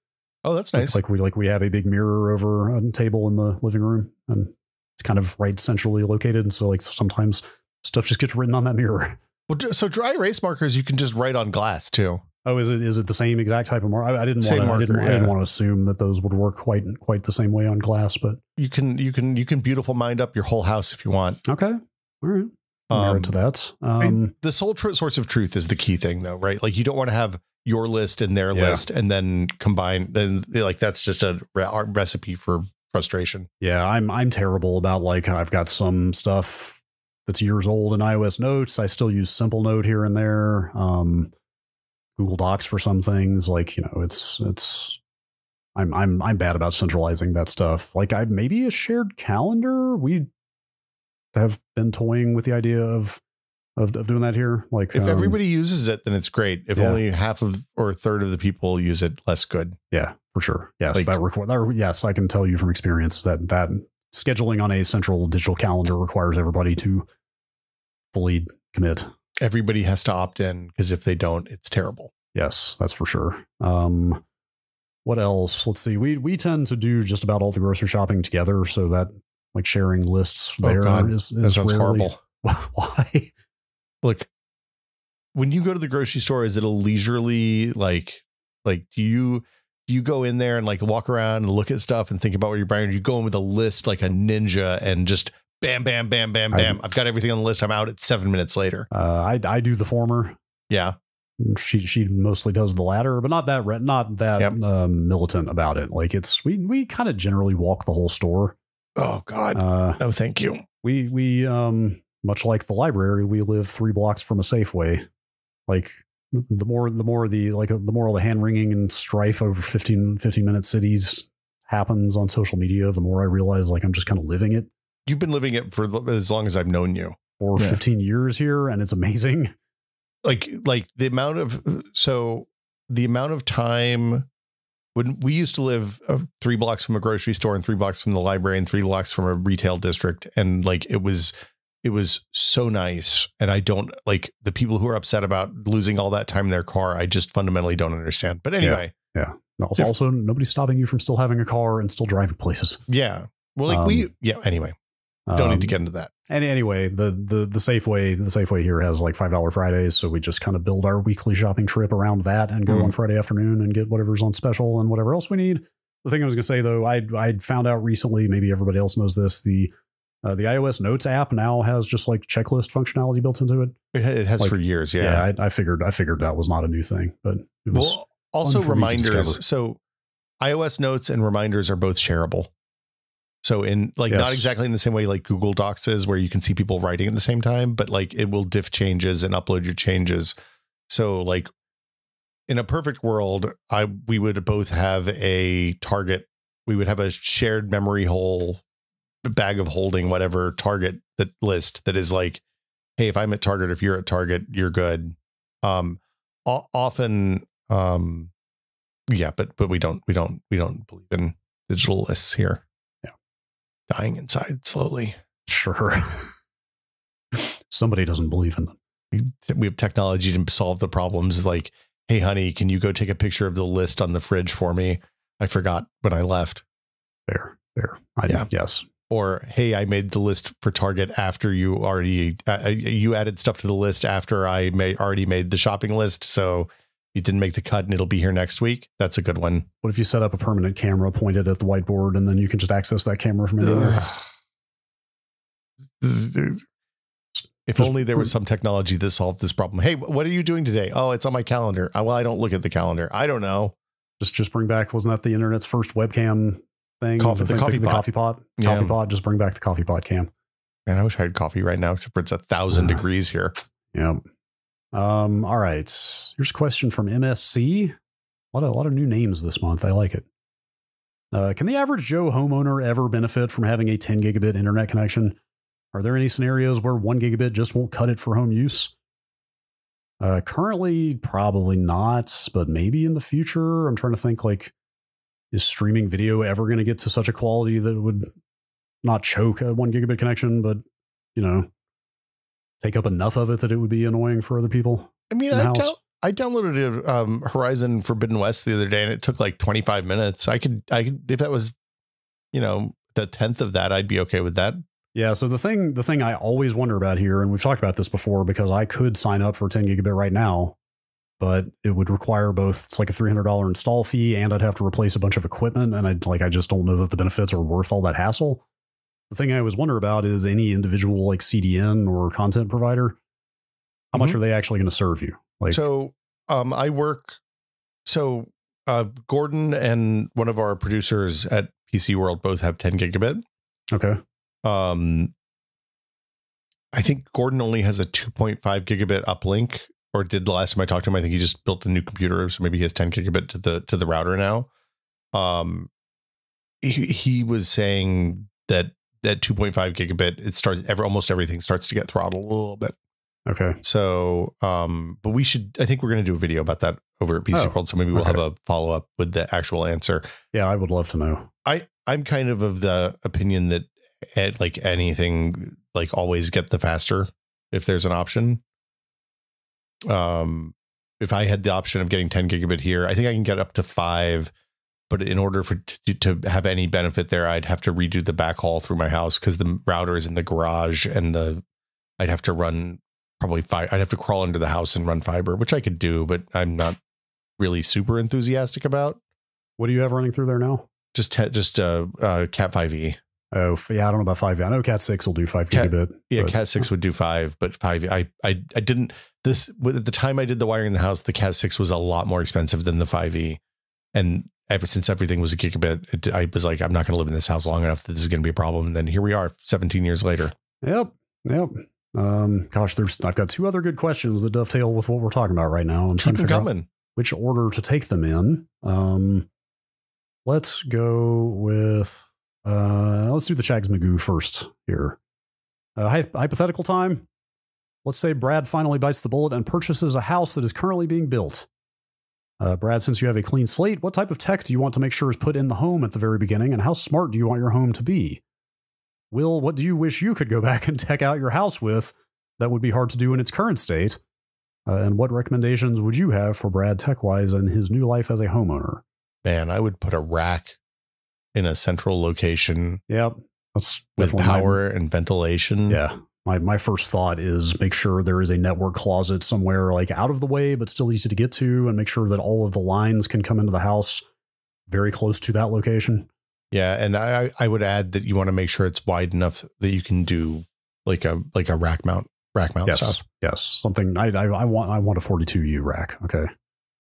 Oh, that's nice. Like we have a big mirror over a table in the living room, and it's kind of right centrally located. And so like sometimes stuff just gets written on that mirror. Well, so dry erase markers you can just write on glass too. Oh, is it the same exact type of marker? I didn't want to assume that those would work quite the same way on glass, but you can beautiful mind up your whole house if you want. Okay, all right. Merit to that. The sole source of truth is the key thing, though, right? Like you don't want to have your list and their list and then combine. Then like that's just a recipe for frustration. Yeah, I'm terrible about like I've got some stuff that's years old in iOS Notes. I still use Simple Note here and there. Google Docs for some things. Like I'm bad about centralizing that stuff. Like maybe a shared calendar. We have been toying with the idea of doing that here. Like if everybody uses it, then it's great. If only half of or a third of the people use it, less good. Yeah, for sure. Yes. Yes. I can tell you from experience that scheduling on a central digital calendar requires everybody to fully commit. Everybody has to opt in because if they don't, it's terrible. Yes, that's for sure. What else? Let's see. We tend to do just about all the grocery shopping together. So that like sharing lists that sounds horrible. Why? Look, when you go to the grocery store, is it a leisurely like do you go in there and like walk around and look at stuff and think about what you're buying? Or do you go in with a list like a ninja and just bam, bam, bam, bam, bam? I've got everything on the list. I'm out at 7 minutes later. I do the former. Yeah. She mostly does the latter, but not that militant about it. Like we kind of generally walk the whole store. Oh God. No, thank you. We much like the library, we live 3 blocks from a Safeway. Like the more the hand wringing and strife over 15-minute cities happens on social media, the more I realize like I'm just kind of living it. You've been living it for as long as I've known you. For 15 years here, and it's amazing. Like the amount of time when we used to live 3 blocks from a grocery store and 3 blocks from the library and 3 blocks from a retail district. And like, it was so nice. And I don't like the people who are upset about losing all that time in their car. I just fundamentally don't understand. But anyway. Yeah. Also, nobody's stopping you from still having a car and still driving places. Yeah. Well, like anyway, don't need to get into that. And anyway, the Safeway here has like $5 Fridays. So we just kind of build our weekly shopping trip around that and go on Friday afternoon and get whatever's on special and whatever else we need. The thing I was going to say, though, I'd found out recently, maybe everybody else knows this, the iOS Notes app now has just like checklist functionality built into it. It has for years. Yeah. I figured that was not a new thing, but it was also reminders. So iOS Notes and reminders are both shareable. So in like not exactly in the same way like Google Docs is, where you can see people writing at the same time, but like it will diff changes and upload your changes. So like in a perfect world, we would both have a target. We would have a shared memory hole, bag of holding, whatever target that list that is like, hey, if I'm at Target, if you're at Target, you're good. Often, yeah, but we don't believe in digital lists here. Yeah, dying inside slowly. Sure, somebody doesn't believe in them. We have technology to solve the problems. Like, hey, honey, can you go take a picture of the list on the fridge for me? I forgot when I left. Fair. Yes. Or, hey, I made the list for Target after you already you added stuff to the list after I already made the shopping list, so you didn't make the cut and it'll be here next week. That's a good one. What if you set up a permanent camera pointed at the whiteboard and then you can just access that camera from anywhere? If only there was some technology that solved this problem. Hey, what are you doing today? Oh, it's on my calendar. Well, I don't look at the calendar. I don't know. Just bring back, wasn't that the internet's first webcam thing? The coffee pot. Coffee pot. Just bring back the coffee pot cam. Man, I wish I had coffee right now, except for it's 1,000 degrees here. Yeah. All right. Here's a question from MSC. A lot of new names this month. I like it. Can the average Joe homeowner ever benefit from having a 10 gigabit internet connection? Are there any scenarios where 1 gigabit just won't cut it for home use? Currently, probably not, but maybe in the future. I'm trying to think, like, is streaming video ever going to get to such a quality that it would not choke a 1 gigabit connection, but, take up enough of it that it would be annoying for other people? I mean, I downloaded Horizon Forbidden West the other day, and it took like 25 minutes. I could, if that was, the 10th of that, I'd be okay with that. Yeah. So the thing I always wonder about here, and we've talked about this before, because I could sign up for 10 gigabit right now, but it would require both. It's like a $300 install fee, and I'd have to replace a bunch of equipment. And I just don't know that the benefits are worth all that hassle. The thing I always wonder about is any individual like CDN or content provider. How much are they actually going to serve you? Like, so Gordon and one of our producers at PC World both have 10 gigabit. Okay. I think Gordon only has a 2.5 gigabit uplink, or did the last time I talked to him. I think he just built a new computer, so maybe he has 10 gigabit to the router now. He was saying that 2.5 gigabit, it starts almost everything starts to get throttled a little bit. Okay. So, but I think we're going to do a video about that over at PC World. So maybe we'll have a follow up with the actual answer. Yeah, I would love to know. I'm kind of the opinion that like anything, like always get the faster if there's an option. If I had the option of getting 10 gigabit here, I think I can get up to 5. But in order to have any benefit there, I'd have to redo the backhaul through my house because the router is in the garage, and I'd have to run probably I'd have to crawl into the house and run fiber, which I could do, but I'm not really super enthusiastic about. What do you have running through there now? Just Cat 5e. Oh, yeah. I don't know about 5e. I know Cat 6 will do 5 gigabit. Yeah, Cat 6 would do 5, but 5e. I didn't. At the time I did the wiring in the house, the Cat 6 was a lot more expensive than the 5e, and ever since everything was a gigabit, I was like, I'm not going to live in this house long enough that this is going to be a problem. And then here we are, 17 years later. Yep. Gosh, I've got 2 other good questions that dovetail with what we're talking about right now. I'm trying to figure out which order to take them in. Let's go with let's do the Shags Magoo first here. Hypothetical time. Let's say Brad finally bites the bullet and purchases a house that is currently being built. Brad, since you have a clean slate, what type of tech do you want to make sure is put in the home at the very beginning, and how smart do you want your home to be? Will, what do you wish you could go back and tech out your house with that would be hard to do in its current state? And what recommendations would you have for Brad tech-wise in his new life as a homeowner? Man, I would put a rack in a central location. Yep. That's with power and ventilation. Yeah. My first thought is make sure there is a network closet somewhere like out of the way, but still easy to get to, and make sure that all of the lines can come into the house very close to that location. Yeah. And I would add that you want to make sure it's wide enough that you can do like a rack mount stuff. Yes. Something I want a 42U rack. Okay.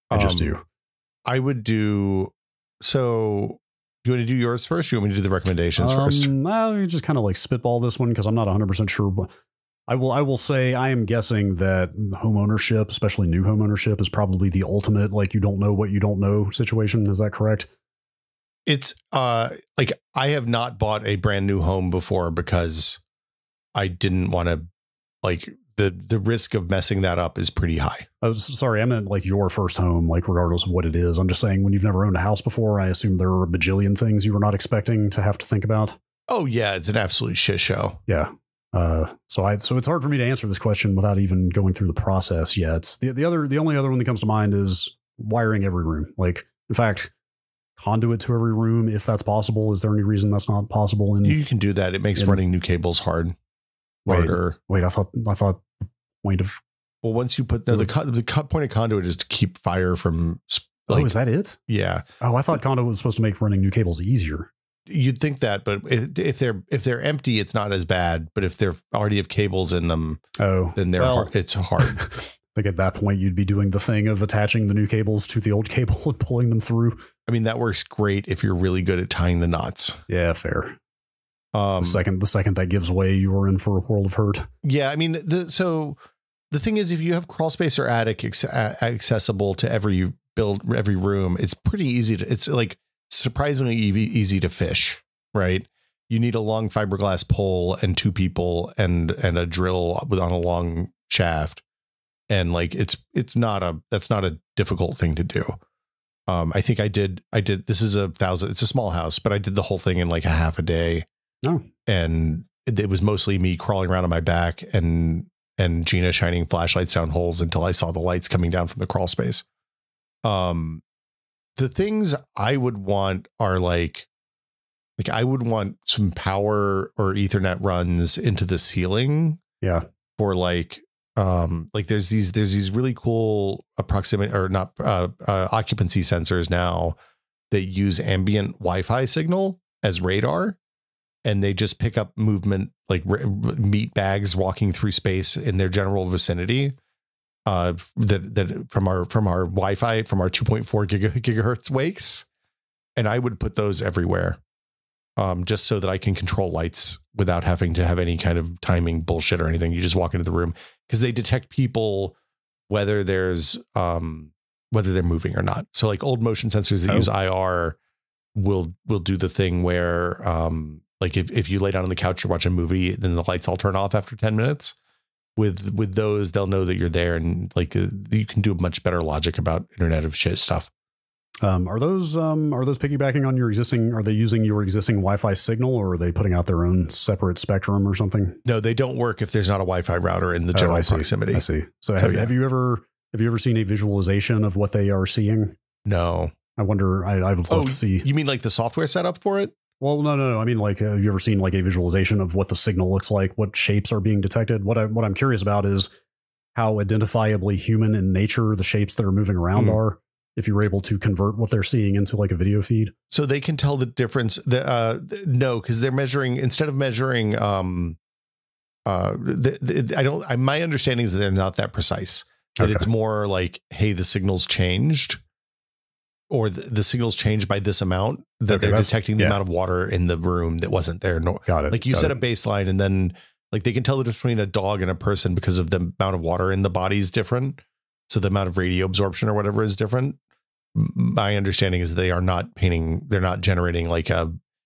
I just do. I would do. So Do you want to do yours first? Or you want me to do the recommendations first? Well, you just kind of like spitball this one because I'm not 100% sure. But I will say I am guessing that home ownership, especially new home ownership, is probably the ultimate like you don't know what you don't know situation. Is that correct? It's like I have not bought a brand new home before because I didn't want to, like, the risk of messing that up is pretty high. Oh, sorry, I meant like your first home, like regardless of what it is. I'm just saying when you've never owned a house before, I assume there are a bajillion things you were not expecting to have to think about. Oh yeah, it's an absolute shit show. Yeah. So it's hard for me to answer this question without even going through the process yet. The only other one that comes to mind is wiring every room. Like, in fact, conduit to every room if that's possible. Is there any reason that's not possible? You can do that. It makes running new cables harder. Wait, I thought the point of, well, once you put the point of conduit is to keep fire from. Like, is that it? Yeah. Oh, I thought conduit was supposed to make running new cables easier. You'd think that, but if they're empty, it's not as bad. But if they're already have cables in them, then it's hard. I think at that point you'd be doing the thing of attaching the new cables to the old cable and pulling them through. I mean, that works great if you're really good at tying the knots. Yeah, fair. The second that gives way, you're in for a world of hurt. Yeah, I mean, the thing is, if you have crawl space or attic accessible to every room, it's pretty easy to. It's like surprisingly easy to fish, right? You need a long fiberglass pole and two people and a drill on a long shaft, and like that's not a difficult thing to do. I think I did. This is it's a small house, but I did the whole thing in like a half a day. Oh, and it was mostly me crawling around on my back and Gina shining flashlights down holes until I saw the lights coming down from the crawl space. The things I would want are like I would want some power or Ethernet runs into the ceiling. Yeah. For like there's these really cool occupancy sensors now that use ambient Wi-Fi signal as radar. And they just pick up movement like meat bags walking through space in their general vicinity. That from our Wi-Fi, from our 2.4 gigahertz wakes. And I would put those everywhere, just so that I can control lights without having to have any kind of timing bullshit or anything. You just walk into the room because they detect people, whether they're moving or not. So like old motion sensors that use IR will do the thing where, like if you lay down on the couch or watch a movie, then the lights all turn off after 10 minutes. With those, they'll know that you're there, and like you can do much better logic about Internet of Shit stuff. Are those piggybacking on your existing? Are they using your existing Wi-Fi signal, or are they putting out their own separate spectrum or something? No, they don't work if there's not a Wi-Fi router in the general proximity. I see. So have you ever seen a visualization of what they are seeing? No. I wonder. I would love to see. You mean like the software setup for it? Well, no. I mean, like, have you ever seen like a visualization of what the signal looks like? What shapes are being detected? What I'm curious about is how identifiably human in nature the shapes that are moving around are. If you were able to convert what they're seeing into like a video feed, so they can tell the difference. No, because they're measuring instead of measuring. My understanding is that they're not that precise. That it's more like, hey, the signal's changed. Or the signal's changed by this amount, that they're detecting the amount of water in the room that wasn't there. Got it. Like you set a baseline, and then like they can tell the difference between a dog and a person because of the amount of water in the body is different. So the amount of radio absorption or whatever is different. My understanding is they're not generating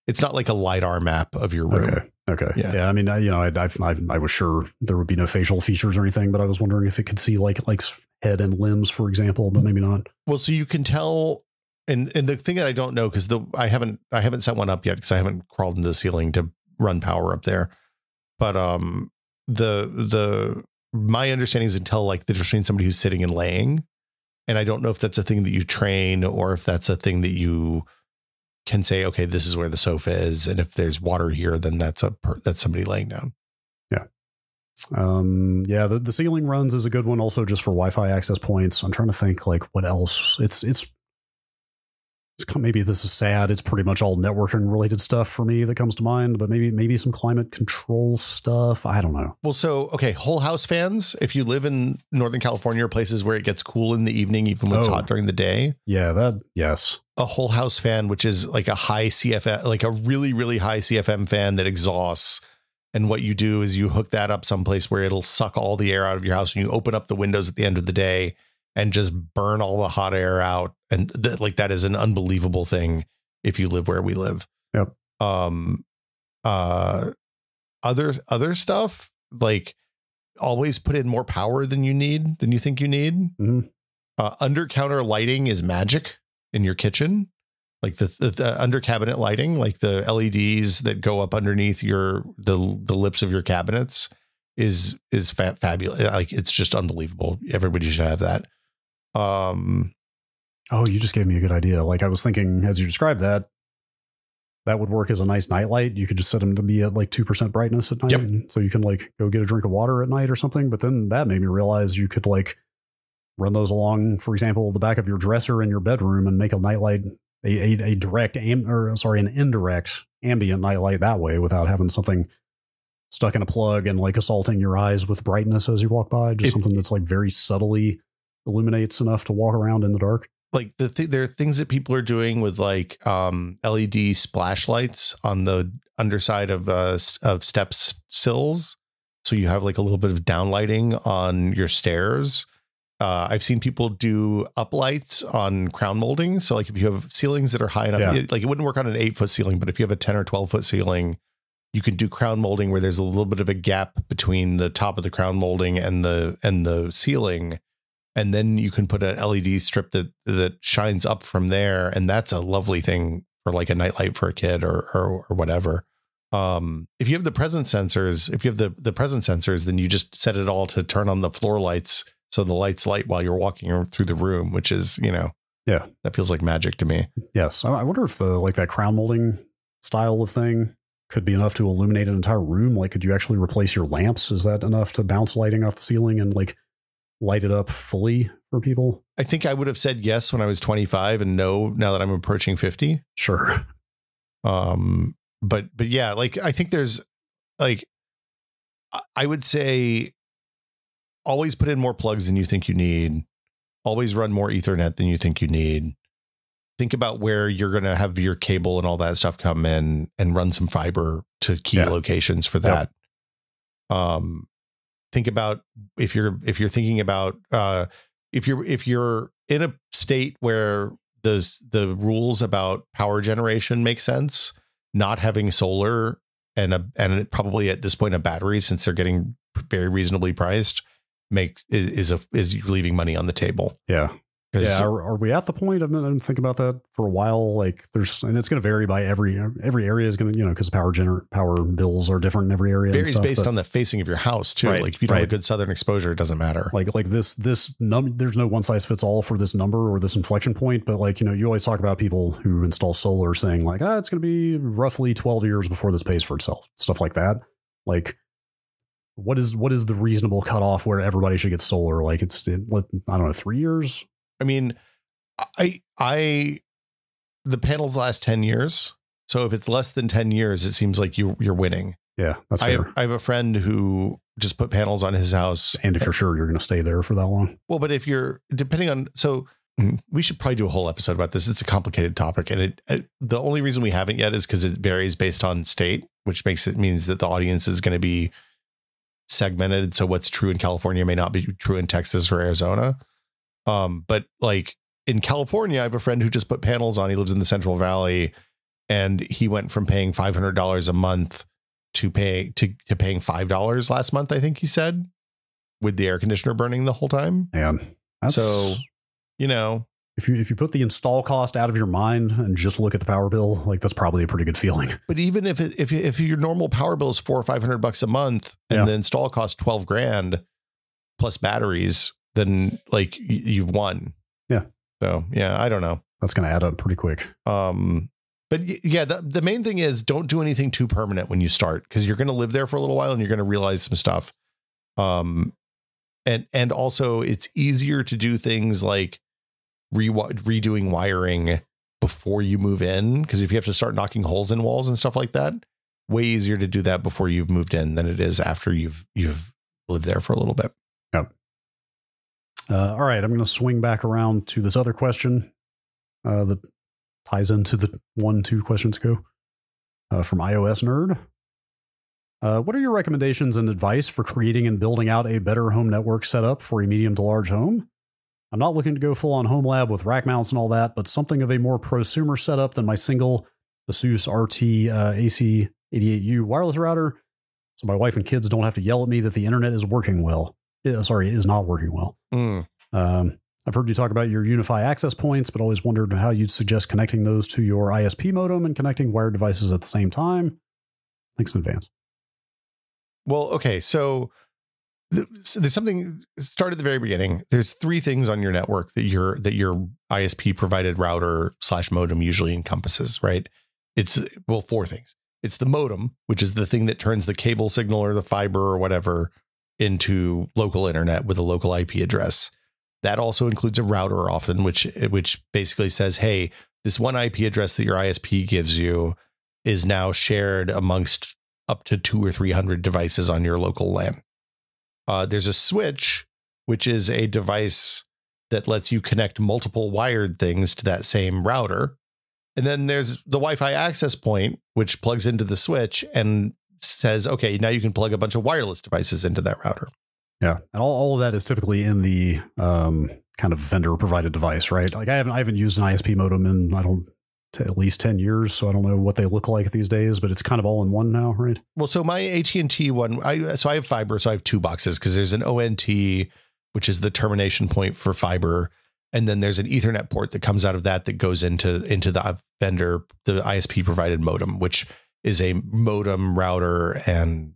it's not like a LiDAR map of your room. Okay. Yeah. I mean, I was sure there would be no facial features or anything, but I was wondering if it could see like head and limbs, for example, but maybe not. Well, so you can tell. And the thing that I don't know, because I haven't set one up yet because I haven't crawled into the ceiling to run power up there. But my understanding is until like the difference between somebody who's sitting and laying, and I don't know if that's a thing that you train or if that's a thing that you can say, okay, this is where the sofa is, and if there's water here, then that's somebody laying down. Yeah. The ceiling runs is a good one, also just for Wi-Fi access points. I'm trying to think like what else. It's maybe this is sad. It's pretty much all networking related stuff for me that comes to mind, but maybe some climate control stuff. I don't know. Well, so, okay. Whole house fans, if you live in Northern California or places where it gets cool in the evening, even when it's hot during the day. Yeah, yes. A whole house fan, which is like a high CFM, like a really, really high CFM fan that exhausts. And what you do is you hook that up someplace where it'll suck all the air out of your house, and you open up the windows at the end of the day and just burn all the hot air out. And like that is an unbelievable thing if you live where we live. Yep. Other stuff, like always put in more power than you think you need. Mm-hmm. Under counter lighting is magic in your kitchen. Like the under cabinet lighting, like the LEDs that go up underneath the lips of your cabinets is fabulous. Like it's just unbelievable. Everybody should have that. Oh, you just gave me a good idea. Like I was thinking as you described that would work as a nice nightlight. You could just set them to be at like 2% brightness at night. Yep. So you can like go get a drink of water at night or something. But then that made me realize you could like run those along, for example, the back of your dresser in your bedroom and make a nightlight, a direct an indirect ambient nightlight that way without having something stuck in a plug and like assaulting your eyes with brightness as you walk by. Just something that's like very subtly illuminates enough to walk around in the dark. Like there are things that people are doing with like LED splash lights on the underside of step sills, so you have like a little bit of downlighting on your stairs. I've seen people do uplights on crown molding. So like if you have ceilings that are high enough, like it wouldn't work on an 8-foot ceiling, but if you have a 10 or 12-foot ceiling, you can do crown molding where there's a little bit of a gap between the top of the crown molding and the ceiling. And then you can put an LED strip that shines up from there. And that's a lovely thing for like a nightlight for a kid or whatever. If you have the presence sensors, then you just set it all to turn on the floor lights. So the lights light while you're walking through the room, which is, that feels like magic to me. Yes. I wonder if that crown molding style of thing could be enough to illuminate an entire room. Like, could you actually replace your lamps? Is that enough to bounce lighting off the ceiling and like light it up fully for people? I think I would have said yes when I was 25 and no now that I'm approaching 50. Sure. But yeah, like I think there's like, I would say always put in more plugs than you think you need. Always run more Ethernet than you think you need. Think about where you're going to have your cable and all that stuff come in, and run some fiber to key locations for that. Yep. Think about if you're thinking about if you're in a state where the rules about power generation make sense, not having solar and probably at this point a battery, since they're getting very reasonably priced, is leaving money on the table. Yeah. Yeah, are we at the point? I've been thinking about that for a while. Like, and it's going to vary by every area is going to, because power bills are different in every area. Varies based on the facing of your house too. Right, like if you don't have a good southern exposure, it doesn't matter. Like this number, there's no one size fits all for this number or this inflection point. But like, you always talk about people who install solar saying like, it's going to be roughly 12 years before this pays for itself. Stuff like that. Like, what is the reasonable cutoff where everybody should get solar? Like I don't know, 3 years. I mean, the panels last 10 years. So if it's less than 10 years, it seems like you're winning. Yeah, that's fair. I have a friend who just put panels on his house. And if you're sure you're going to stay there for that long. Well, but if you're we should probably do a whole episode about this. It's a complicated topic. And the only reason we haven't yet is because it varies based on state, which means that the audience is going to be segmented. So what's true in California may not be true in Texas or Arizona. But like in California, I have a friend who just put panels on. He lives in the Central Valley, and he went from paying $500 a month to paying $5 last month. I think he said, with the air conditioner burning the whole time. Man, so, if you put the install cost out of your mind and just look at the power bill, like that's probably a pretty good feeling. But even if your normal power bill is $400 or $500 a month, and the install cost $12,000 plus batteries, then like you've won. Yeah. So yeah, I don't know. That's going to add up pretty quick. But yeah, the main thing is don't do anything too permanent when you start, because you're going to live there for a little while and you're going to realize some stuff. And also it's easier to do things like redoing wiring before you move in, because if you have to start knocking holes in walls and stuff like that, way easier to do that before you've moved in than it is after you've lived there for a little bit. Yep. All right, I'm going to swing back around to this other question that ties into the 2 questions ago from iOS Nerd. What are your recommendations and advice for creating and building out a better home network setup for a medium to large home? I'm not looking to go full on home lab with rack mounts and all that, but something of a more prosumer setup than my single ASUS RT AC88U wireless router, so my wife and kids don't have to yell at me that the internet is working well. Is not working well. I've heard you talk about your Unify access points, but always wondered how you'd suggest connecting those to your ISP modem and connecting wired devices at the same time. Thanks in advance. Well, okay, so there's something. Start at the very beginning. There's 3 things on your network that your ISP provided router / modem usually encompasses, right? It's 4 things. It's the modem, which is the thing that turns the cable signal or the fiber or whatever into local internet with a local IP address. That also includes a router often, which basically says, hey, this one IP address that your ISP gives you is now shared amongst up to 200 or 300 devices on your local LAN. There's a switch, which is a device that lets you connect multiple wired things to that same router. And then there's the Wi-Fi access point, which plugs into the switch and says, okay, now you can plug a bunch of wireless devices into that router. Yeah. And all of that is typically in the kind of vendor provided device, right? Like I haven't used an ISP modem in, at least 10 years. So I don't know what they look like these days, but it's kind of all in one now, right? Well, so my AT&T one, I have fiber. So I have 2 boxes because there's an ONT, which is the termination point for fiber. And then there's an Ethernet port that comes out of that goes into the vendor, the ISP provided modem, which is a modem, router, and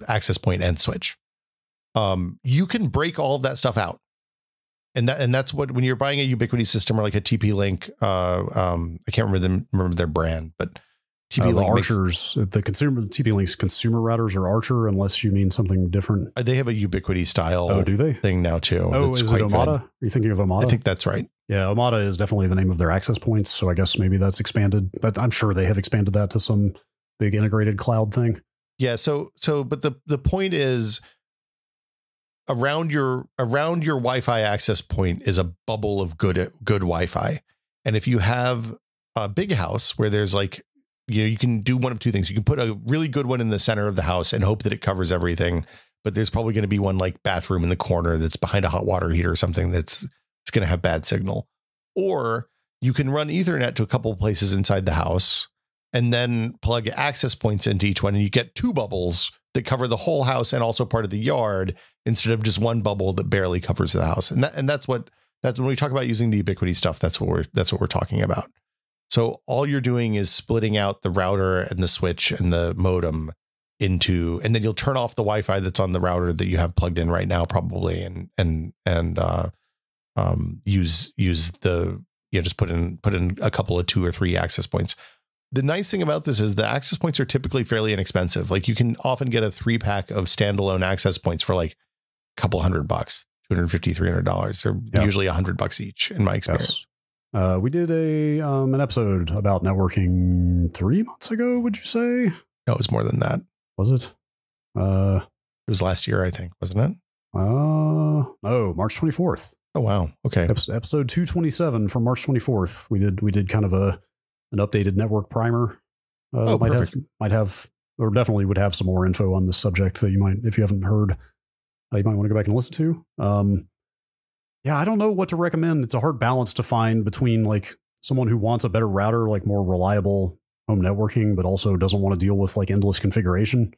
access point and switch. You can break all of that stuff out. And that's what, when you're buying a Ubiquiti system or like a TP-Link, I can't remember their brand, but TP-Link Archer's, the TP-Link's consumer routers are Archer, unless you mean something different. They have a Ubiquiti style do they? thing now too. Oh, is it Omada? Are you thinking of Omada? I think that's right. Yeah, Omada is definitely the name of their access points. So I guess maybe that's expanded, but I'm sure they have expanded that to some big integrated cloud thing. Yeah. But the point is, around your Wi-Fi access point is a bubble of good Wi-Fi. And if you have a big house where there's like, you can do one of 2 things. You can put a really good one in the center of the house and hope that it covers everything. But there's probably going to be one like bathroom in the corner that's behind a hot water heater or something it's going to have bad signal. Or you can run Ethernet to a couple of places inside the house and then plug access points into each one. And you get 2 bubbles that cover the whole house and also part of the yard, instead of just one bubble that barely covers the house. And that's when we talk about using the Ubiquiti stuff, that's what we're talking about. So all you're doing is splitting out the router and the switch and the modem into, and then you'll turn off the Wi-Fi that's on the router that you have plugged in right now, probably, and use the, just put in a couple of 2 or 3 access points. The nice thing about this is the access points are typically fairly inexpensive. Like you can often get a 3-pack of standalone access points for like a couple $100, $250, $300. They're usually $100 each, in my experience. Yes. We did an episode about networking 3 months ago. Would you say? No, it was more than that. Was it? It was last year, I think, wasn't it? No, March 24th. Oh wow. Okay. Episode 227 from March 24th. We did kind of an updated network primer. Might have, or definitely would have some more info on this subject that you might, if you haven't heard, you might want to go back and listen to. Yeah, I don't know what to recommend. It's a hard balance to find between like someone who wants a better router, like more reliable home networking, but also doesn't want to deal with like endless configuration.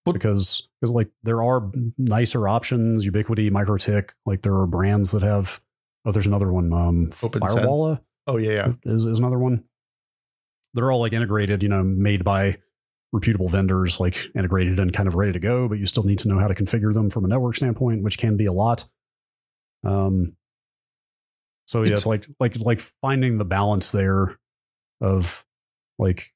Because like there are nicer options, Ubiquiti, MikroTik, like there are brands that have, there's another one, Firewalla. Oh yeah. Is another one. They're all like integrated, made by reputable vendors, like integrated and kind of ready to go, but you still need to know how to configure them from a network standpoint, which can be a lot. So yeah, it's like finding the balance there of like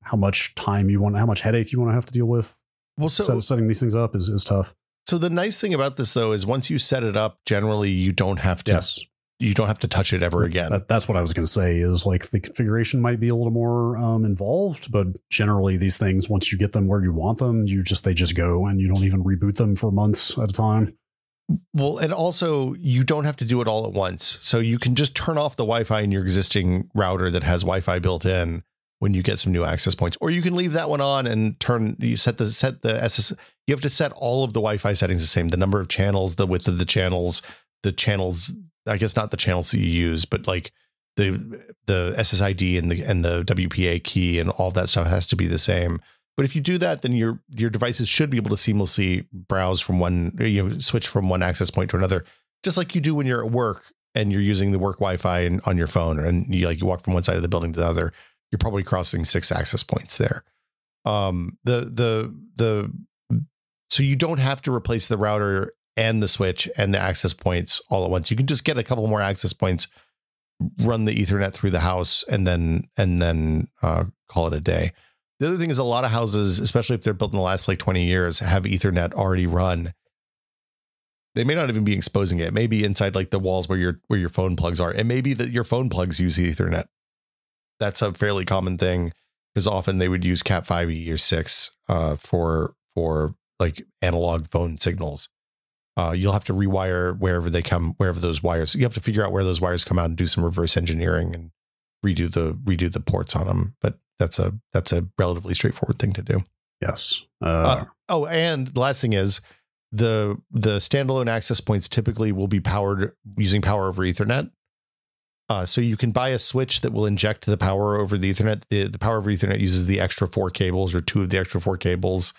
how much time you want, how much headache you want to have to deal with. Well, so setting these things up is tough. So the nice thing about this though is once you set it up, generally you don't have to you don't have to touch it ever again. That's what I was going to say, is like the configuration might be a little more involved, but generally these things, once you get them where you want them, they just go, and you don't even reboot them for months at a time. Well, and also you don't have to do it all at once. So you can just turn off the Wi-Fi in your existing router that has Wi-Fi built in when you get some new access points, or you can leave that one on and set the SS. You have to set all of the Wi-Fi settings the same: the number of channels, the width of the channels, I guess not the channels that you use, but like the SSID and the WPA key and all that stuff has to be the same. But if you do that, then your devices should be able to seamlessly browse from switch from one access point to another, just like you do when you're at work and you're using the work Wi-Fi on your phone, and you walk from one side of the building to the other. You're probably crossing 6 access points there. So you don't have to replace the router and the switch and the access points all at once. You can just get a couple more access points, run the Ethernet through the house, and then call it a day. The other thing is, a lot of houses, especially if they're built in the last like 20 years, have Ethernet already run. They may not even be exposing it. It may be inside like the walls where your phone plugs are. It may be that your phone plugs use Ethernet. That's a fairly common thing, because often they would use Cat 5e or 6 for like analog phone signals. You'll have to rewire wherever those wires. You have to figure out where those wires come out and do some reverse engineering and redo the ports on them. But that's a relatively straightforward thing to do. Yes. And the last thing is the standalone access points typically will be powered using power over Ethernet. So you can buy a switch that will inject the power over the Ethernet. The power over Ethernet uses the extra 4 cables, or 2 of the extra 4 cables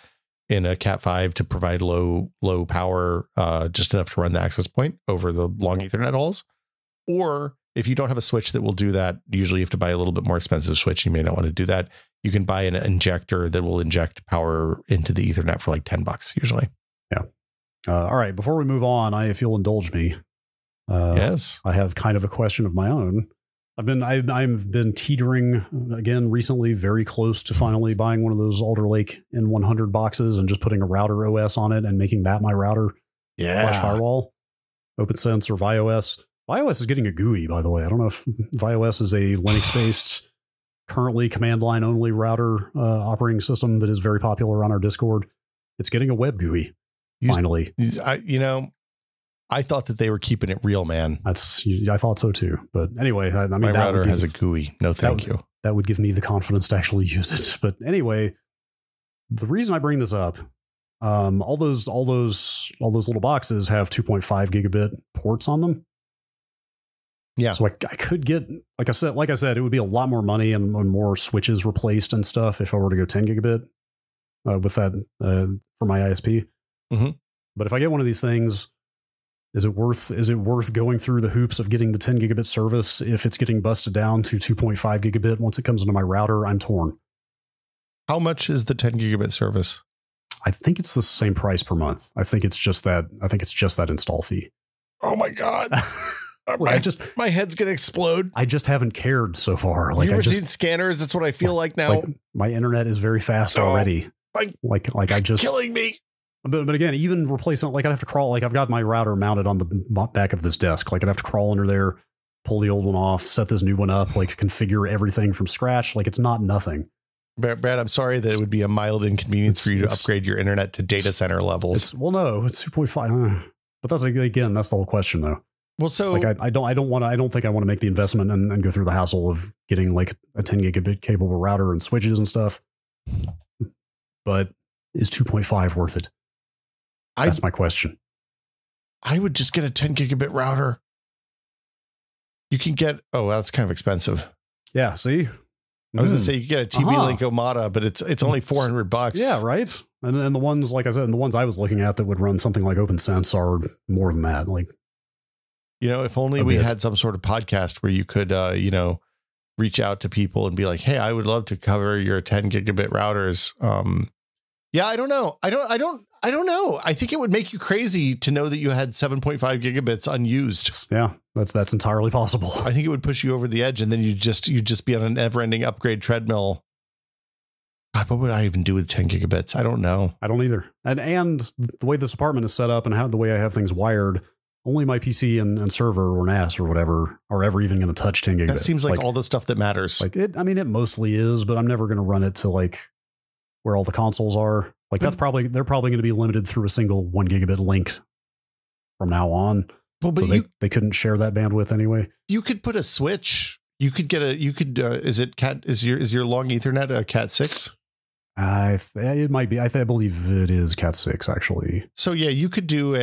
in a Cat 5 to provide low power, just enough to run the access point over the long Ethernet halls. Or if you don't have a switch that will do that, usually you have to buy a little bit more expensive switch. You may not want to do that. You can buy an injector that will inject power into the Ethernet for like $10 usually. Yeah. All right. Before we move on, if you'll indulge me, yes, I have kind of a question of my own. I've been teetering again recently, very close to finally buying one of those Alder Lake N100 boxes and just putting a router OS on it and making that my router / firewall. OpenSense or ViOS. ViOS is getting a GUI, by the way. I don't know if ViOS is a Linux-based, currently command line only router operating system that is very popular on our Discord. It's getting a web GUI finally. I thought that they were keeping it real, man. I thought so too. But anyway, I mean, my router has a GUI. No, thank you. That would give me the confidence to actually use it. But anyway, the reason I bring this up, all those little boxes have 2.5 gigabit ports on them. Yeah. So I could get, like I said, it would be a lot more money and more switches replaced and stuff if I were to go 10 gigabit with that for my ISP. Mm-hmm. But if I get one of these things, is it worth going through the hoops of getting the 10 gigabit service if it's getting busted down to 2.5 gigabit once it comes into my router? I'm torn. How much is the 10 gigabit service? I think it's the same price per month. I think it's just that install fee. Oh my God. My head's gonna explode. I just haven't cared so far. Like, you ever seen scanners? That's what I feel like now. Like my internet is very fast already. Killing me. But again, even replacing, like I'd have to crawl. Like I've got my router mounted on the back of this desk. Like I'd have to crawl under there, pull the old one off, set this new one up, like configure everything from scratch. Like it's not nothing. Brad, I'm sorry that it would be a mild inconvenience for you to upgrade your internet to data center levels. No, it's 2.5. But that's the whole question though. Well, so like I don't think I want to make the investment and go through the hassle of getting like a 10 gigabit capable router and switches and stuff. But is 2.5 worth it? That's my question. I would just get a 10 gigabit router. You can get, that's kind of expensive. Yeah, see? I was going to say you can get a TP-Link Omada, but it's only $400. Yeah, right? And the ones, like I said, the ones I was looking at that would run something like OpenSense are more than that. Like, if only we had some sort of podcast where you could, reach out to people and be like, hey, I would love to cover your 10 gigabit routers. Yeah, I don't know. I don't know. I think it would make you crazy to know that you had 7.5 gigabits unused. Yeah, that's entirely possible. I think it would push you over the edge, and then you'd just be on a never-ending upgrade treadmill. God, what would I even do with 10 gigabits? I don't know. I don't either. And the way this apartment is set up and the way I have things wired, only my PC and server or NAS or whatever are ever even going to touch 10 gigabit. That seems like all the stuff that matters. Like it, I mean, it mostly is, but I'm never going to run it to like where all the consoles are. Like they're probably going to be limited through a single 1 gigabit link from now on. Well, but so they couldn't share that bandwidth anyway. You could put a switch. You could get is your long Ethernet a Cat 6? It might be. I believe it is Cat 6 actually. So yeah, you could do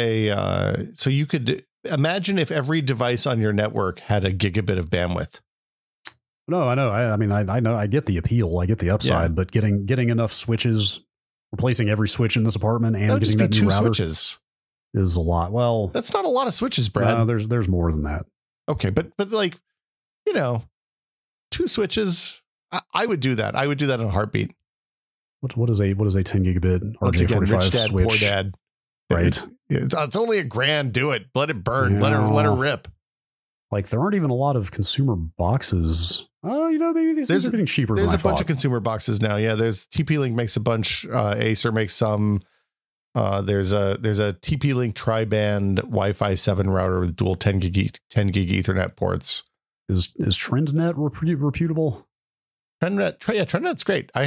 so you could imagine if every device on your network had a gigabit of bandwidth. No, I know. I mean, I know. I get the appeal. I get the upside, but getting enough switches, replacing every switch in this apartment, and getting that new router switches is a lot. Well, that's not a lot of switches, Brad. No, there's more than that. Okay, but like, 2 switches. I would do that. I would do that in a heartbeat. What is a 10 gigabit RJ45 dad, switch? Poor dad. Right. It's only $1,000. Do it. Let it burn. Let her rip. Like there aren't even a lot of consumer boxes. Oh, maybe these things are getting cheaper. There's a bunch of consumer boxes now. Yeah, there's TP-Link makes a bunch. Acer makes some. There's a TP-Link tri-band Wi-Fi 7 router with dual 10 gig Ethernet ports. Is TrendNet reputable? TrendNet's great. I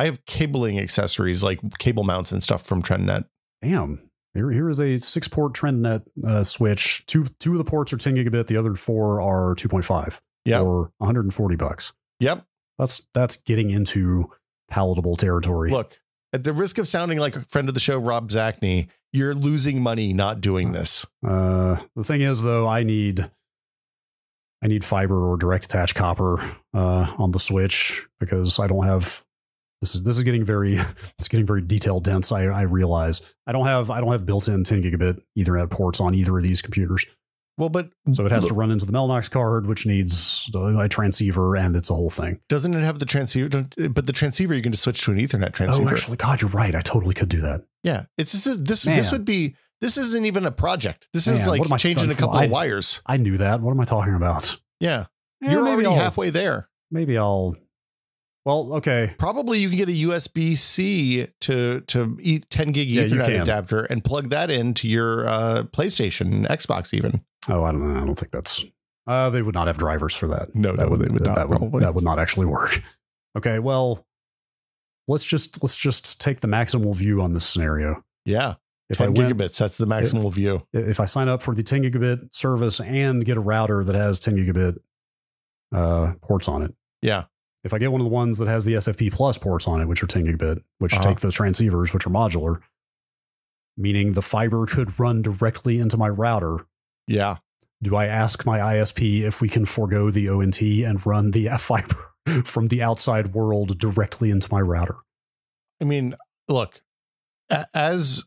have cabling accessories like cable mounts and stuff from TrendNet. Damn. Here is a 6-port TrendNet switch. Two of the ports are 10 gigabit. The other 4 are 2.5. Yeah. For $140. Yep. That's getting into palatable territory. Look, at the risk of sounding like a friend of the show, Rob Zachney, you're losing money not doing this. The thing is, though, I need fiber or direct attach copper on the switch because I don't have. This is getting very detail dense. I realize I don't have built-in 10 gigabit Ethernet ports on either of these computers. Well, so it has to run into the Mellanox card, which needs a transceiver, and it's a whole thing. Doesn't it have the transceiver? But the transceiver you can just switch to an Ethernet transceiver. Oh, actually, God, you're right. I totally could do that. Yeah, this isn't even a project. This is like changing a couple of wires. I knew that. What am I talking about? Yeah, you're already halfway there. Maybe I'll. Well, okay. Probably you can get a USB-C to 10 gig Ethernet adapter and plug that into your PlayStation, Xbox even. Oh, I don't know. I don't think that's. They would not have drivers for that. No, they would not. That would not actually work. Okay, well, let's just take the maximal view on this scenario. Yeah, 10 gigabits. That's the maximal view. If I sign up for the 10 gigabit service and get a router that has 10 gigabit ports on it. Yeah. If I get one of the ones that has the SFP plus ports on it, which are 10 gigabit, which take those transceivers, which are modular, meaning the fiber could run directly into my router. Yeah. Do I ask my ISP if we can forego the ONT and run the fiber from the outside world directly into my router? I mean, look, as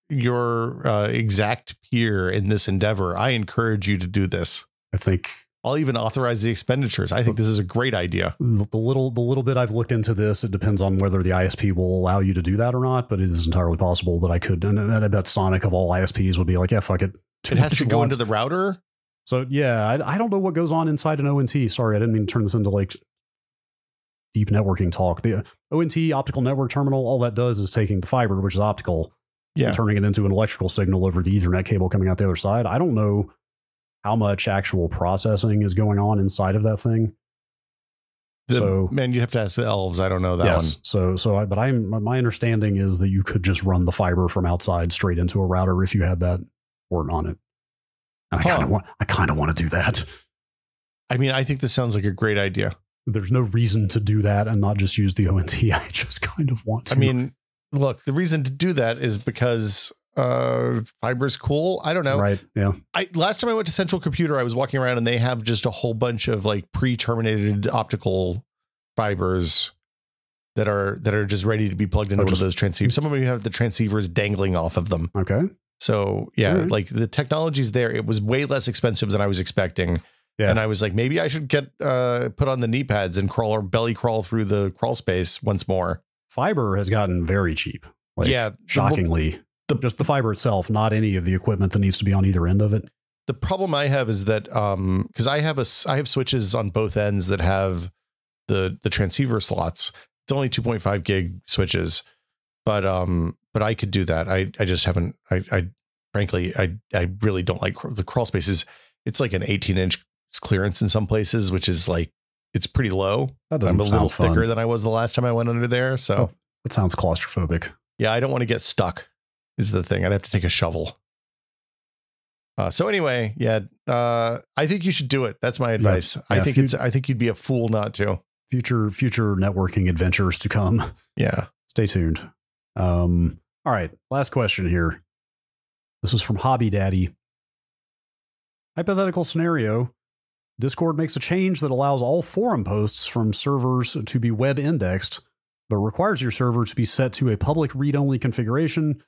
your exact peer in this endeavor, I encourage you to do this. I think I'll even authorize the expenditures. I think this is a great idea. The little bit I've looked into this, it depends on whether the ISP will allow you to do that or not, but it is entirely possible that I could. And I bet Sonic of all ISPs would be like, yeah, fuck it. It has to go into the router. So yeah, I don't know what goes on inside an ONT. Sorry, I didn't mean to turn this into like deep networking talk. The ONT optical network terminal, all that does is taking the fiber, which is optical, and turning it into an electrical signal over the Ethernet cable coming out the other side. I don't know how much actual processing is going on inside of that thing. Man, you have to ask the elves. I don't know that one. So my understanding is that you could just run the fiber from outside straight into a router if you had that port on it. And I kind of want to do that. I mean, I think this sounds like a great idea. There's no reason to do that and not just use the ONT. I just kind of want to. I mean, look, the reason to do that is because fiber's cool. I don't know. Right. Yeah. Last time I went to Central Computer, I was walking around and they have just a whole bunch of like pre-terminated optical fibers that are just ready to be plugged into one of those transceivers. Some of them have the transceivers dangling off of them. Okay. So yeah, like the technology's there. It was way less expensive than I was expecting. Yeah. And I was like, maybe I should get put on the knee pads and belly crawl through the crawl space once more. Fiber has gotten very cheap. Like, shockingly. Just the fiber itself, not any of the equipment that needs to be on either end of it. The problem I have is that because I have switches on both ends that have the transceiver slots. It's only 2.5 gig switches, but I could do that. I just haven't. frankly, I really don't like the crawl spaces. It's like an 18-inch clearance in some places, which is like, it's pretty low. I'm a little thicker than I was the last time I went under there. So that sounds claustrophobic. Yeah, I don't want to get stuck is the thing. I'd have to take a shovel. So anyway, yeah, I think you should do it. That's my advice. Yeah, I think you'd be a fool not to. Future networking adventures to come. Yeah. Stay tuned. All right. Last question here. This is from Hobby Daddy. Hypothetical scenario. Discord makes a change that allows all forum posts from servers to be web indexed, but requires your server to be set to a public read-only configuration.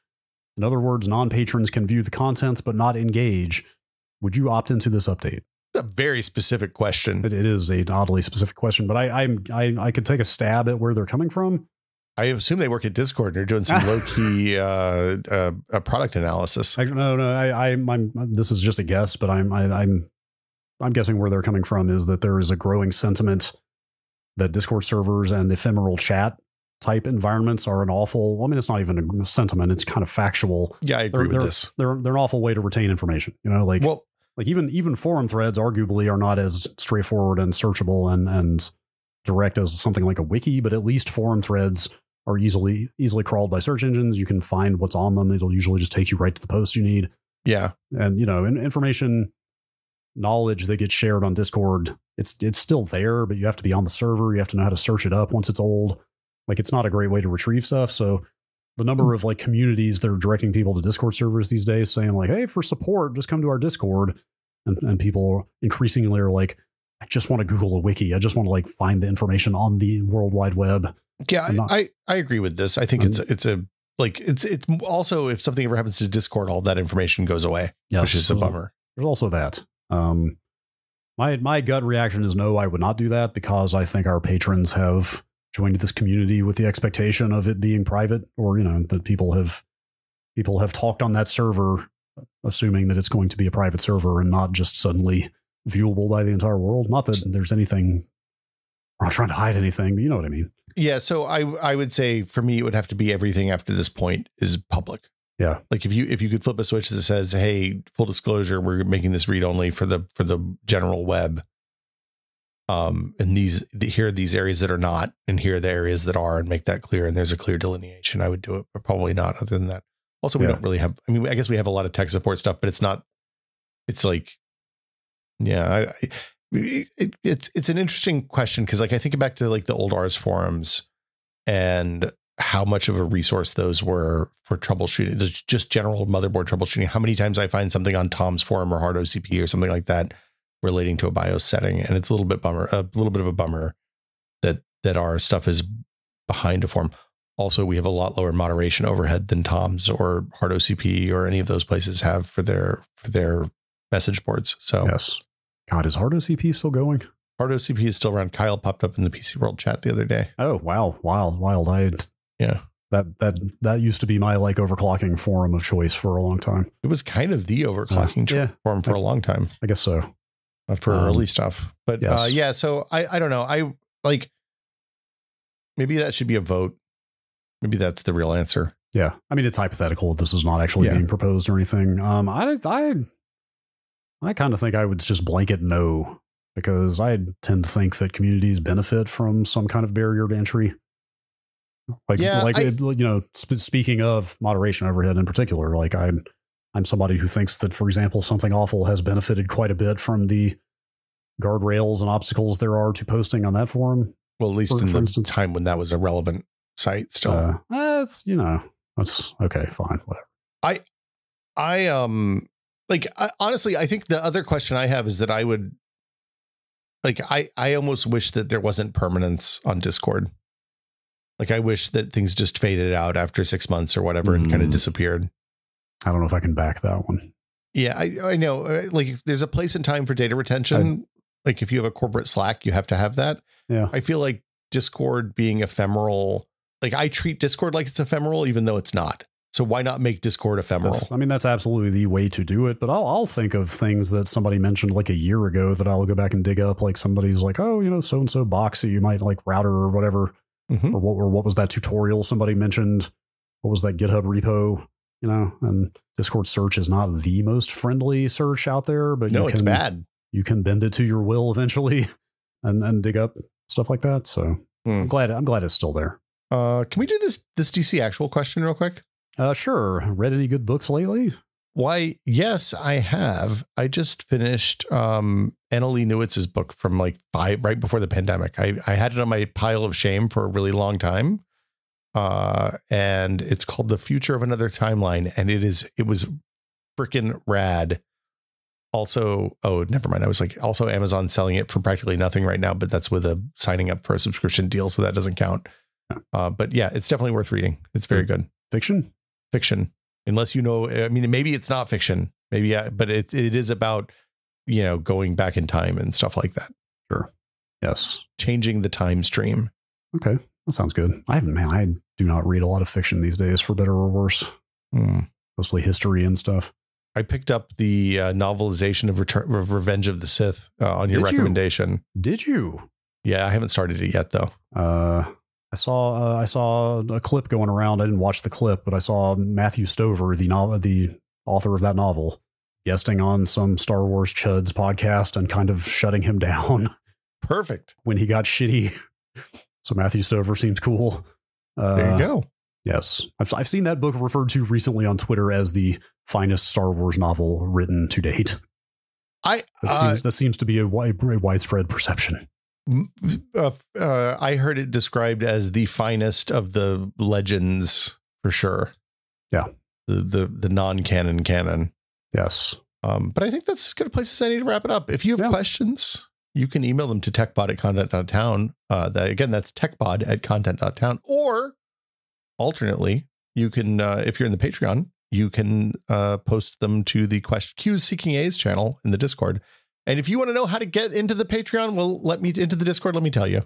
In other words, non-patrons can view the contents but not engage. Would you opt into this update? It's a very specific question. It is an oddly specific question, but I could take a stab at where they're coming from. I assume they work at Discord and they're doing some low-key product analysis. No, this is just a guess, but I'm guessing where they're coming from is that there is a growing sentiment that Discord servers and ephemeral chat type environments are an awful, I mean, it's not even a sentiment, it's kind of factual. Yeah, I agree with this. They're an awful way to retain information, like even forum threads arguably are not as straightforward and searchable and direct as something like a wiki, but at least forum threads are easily crawled by search engines. You can find what's on them. It'll usually just take you right to the post you need. Yeah. And, information, knowledge that gets shared on Discord, it's still there, but you have to be on the server. You have to know how to search it up once it's old. Like, it's not a great way to retrieve stuff. So the number of like communities that are directing people to Discord servers these days saying like, hey, for support, just come to our Discord. And people increasingly are like, I just want to Google a wiki. I just want to like find the information on the World Wide Web. Yeah, I agree with this. I think it's also, if something ever happens to Discord, all that information goes away, which is a bummer. There's also that. My gut reaction is no, I would not do that, because I think our patrons have joined this community with the expectation of it being private, or that people have talked on that server assuming that it's going to be a private server and not just suddenly viewable by the entire world. Not that there's anything, we're not trying to hide anything, but you know what I mean. Yeah, so I would say for me, it would have to be everything after this point is public. Yeah. Like if you could flip a switch that says, hey, full disclosure, we're making this read only for the general web. And here are these areas that are not, and here are the areas that are, and make that clear. And there's a clear delineation. I would do it, but probably not other than that. Also, we don't really have, I guess we have a lot of tech support stuff, but it's like, yeah, it's an interesting question. Cause like, I think back to like the old Ars forums and how much of a resource those were for troubleshooting, just general motherboard troubleshooting. How many times I find something on Tom's forum or Hard OCP or something like that relating to a BIOS setting. And it's a little bit of a bummer that our stuff is behind a forum. Also, we have a lot lower moderation overhead than Tom's or Hard OCP or any of those places have for their message boards. So yes. God, is Hard OCP still going? Hard OCP is still around. Kyle popped up in the PC World chat the other day. Oh, wow. Wild. Yeah. That used to be my like overclocking forum of choice for a long time. It was kind of the overclocking forum for a long time. I guess so. For early stuff. But yes. Yeah, so I don't know. I like, maybe that should be a vote. Maybe that's the real answer. Yeah. I mean, it's hypothetical. This is not actually being proposed or anything. I kind of think I would just blanket no, because I tend to think that communities benefit from some kind of barrier to entry. Speaking of moderation overhead in particular, like I'm somebody who thinks that, for example, Something Awful has benefited quite a bit from the guardrails and obstacles there are to posting on that forum. Well, at least in the time when that was a relevant site still. That's okay, fine, whatever. Honestly, I think the other question I have is that I would like, I almost wish that there wasn't permanence on Discord. Like, I wish that things just faded out after 6 months or whatever and kind of disappeared. I don't know if I can back that one. Yeah, I know. Like, if there's a place and time for data retention, like if you have a corporate Slack, you have to have that. Yeah. I feel like Discord being ephemeral, like I treat Discord like it's ephemeral, even though it's not. So why not make Discord ephemeral? That's absolutely the way to do it. But I'll think of things that somebody mentioned like a year ago that I'll go back and dig up. Like somebody's like, oh, so-and-so box that you might like router or whatever. Mm-hmm. Or what was that tutorial somebody mentioned? What was that GitHub repo? you know, and Discord search is not the most friendly search out there, but no, it's bad. You can bend it to your will eventually and dig up stuff like that. So I'm glad it's still there. Can we do this DC actual question real quick? Sure. Read any good books lately? Why, yes, I have. I just finished Annalee Newitz's book from like right before the pandemic. I had it on my pile of shame for a really long time. And it's called The Future of Another Timeline. And it was freaking rad. Also, oh, never mind. I was like, also Amazon selling it for practically nothing right now, but that's with a signing up for a subscription deal. So that doesn't count. But yeah, it's definitely worth reading. It's very good. Fiction. Unless, you know, I mean, maybe it's not fiction, maybe, yeah, but it is about, you know, going back in time and stuff like that. Sure. Yes. Changing the time stream. Okay. That sounds good. I do not read a lot of fiction these days, for better or worse. Mostly history and stuff. I picked up the novelization of Revenge of the Sith on your recommendation. Did you? Yeah, I haven't started it yet, though. I saw a clip going around. I didn't watch the clip, but I saw Matthew Stover, the author of that novel, guesting on some Star Wars Chuds podcast and kind of shutting him down. Perfect. When he got shitty. So Matthew Stover seems cool. There you go. Yes. I've seen that book referred to recently on Twitter as the finest Star Wars novel written to date. That seems to be a widespread perception. I heard it described as the finest of the legends for sure. Yeah. The non-canon canon. Yes. But I think that's as good a place as any to wrap it up. If you have questions, you can email them to techbot@content.town. That's techbot@content.town. Or alternately, you can, if you're in the Patreon, you can post them to the Q's Seeking A's channel in the Discord. And if you want to know how to get into the Patreon, well, into the Discord, let me tell you.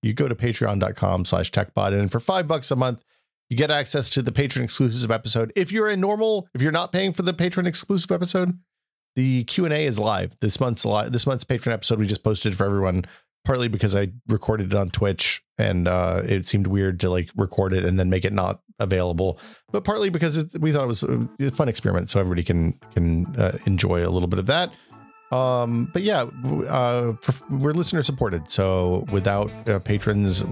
You go to patreon.com/techbot, and for $5 a month, you get access to the patron exclusive episode. If you're not paying for the patron exclusive episode, the Q&A is live. This month's patron episode we just posted for everyone, partly because I recorded it on Twitch and it seemed weird to like record it and then make it not available, but partly because we thought it was a fun experiment, so everybody can enjoy a little bit of that. But yeah, we're listener supported. So without patrons,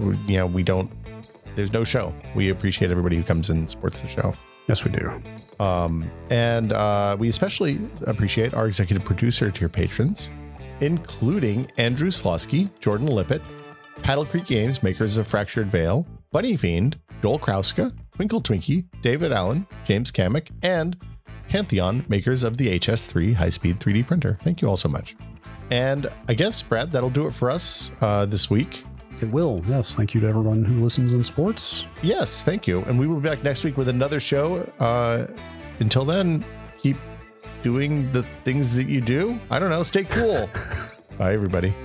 there's no show. We appreciate everybody who comes and supports the show. Yes, we do. And we especially appreciate our executive producer tier patrons, including Andrew Slosky, Jordan Lippett, Paddle Creek Games, makers of Fractured Veil, Bunny Fiend, Joel Krauska, Twinkle Twinkie, David Allen, James Kamek, and Pantheon, makers of the HS3 high-speed 3D printer. Thank you all so much. And I guess, Brad, that'll do it for us this week. It will. Yes. Thank you to everyone who listens and supports. Yes, thank you. And we will be back next week with another show. Until then, keep doing the things that you do. I don't know. Stay cool. Bye, everybody.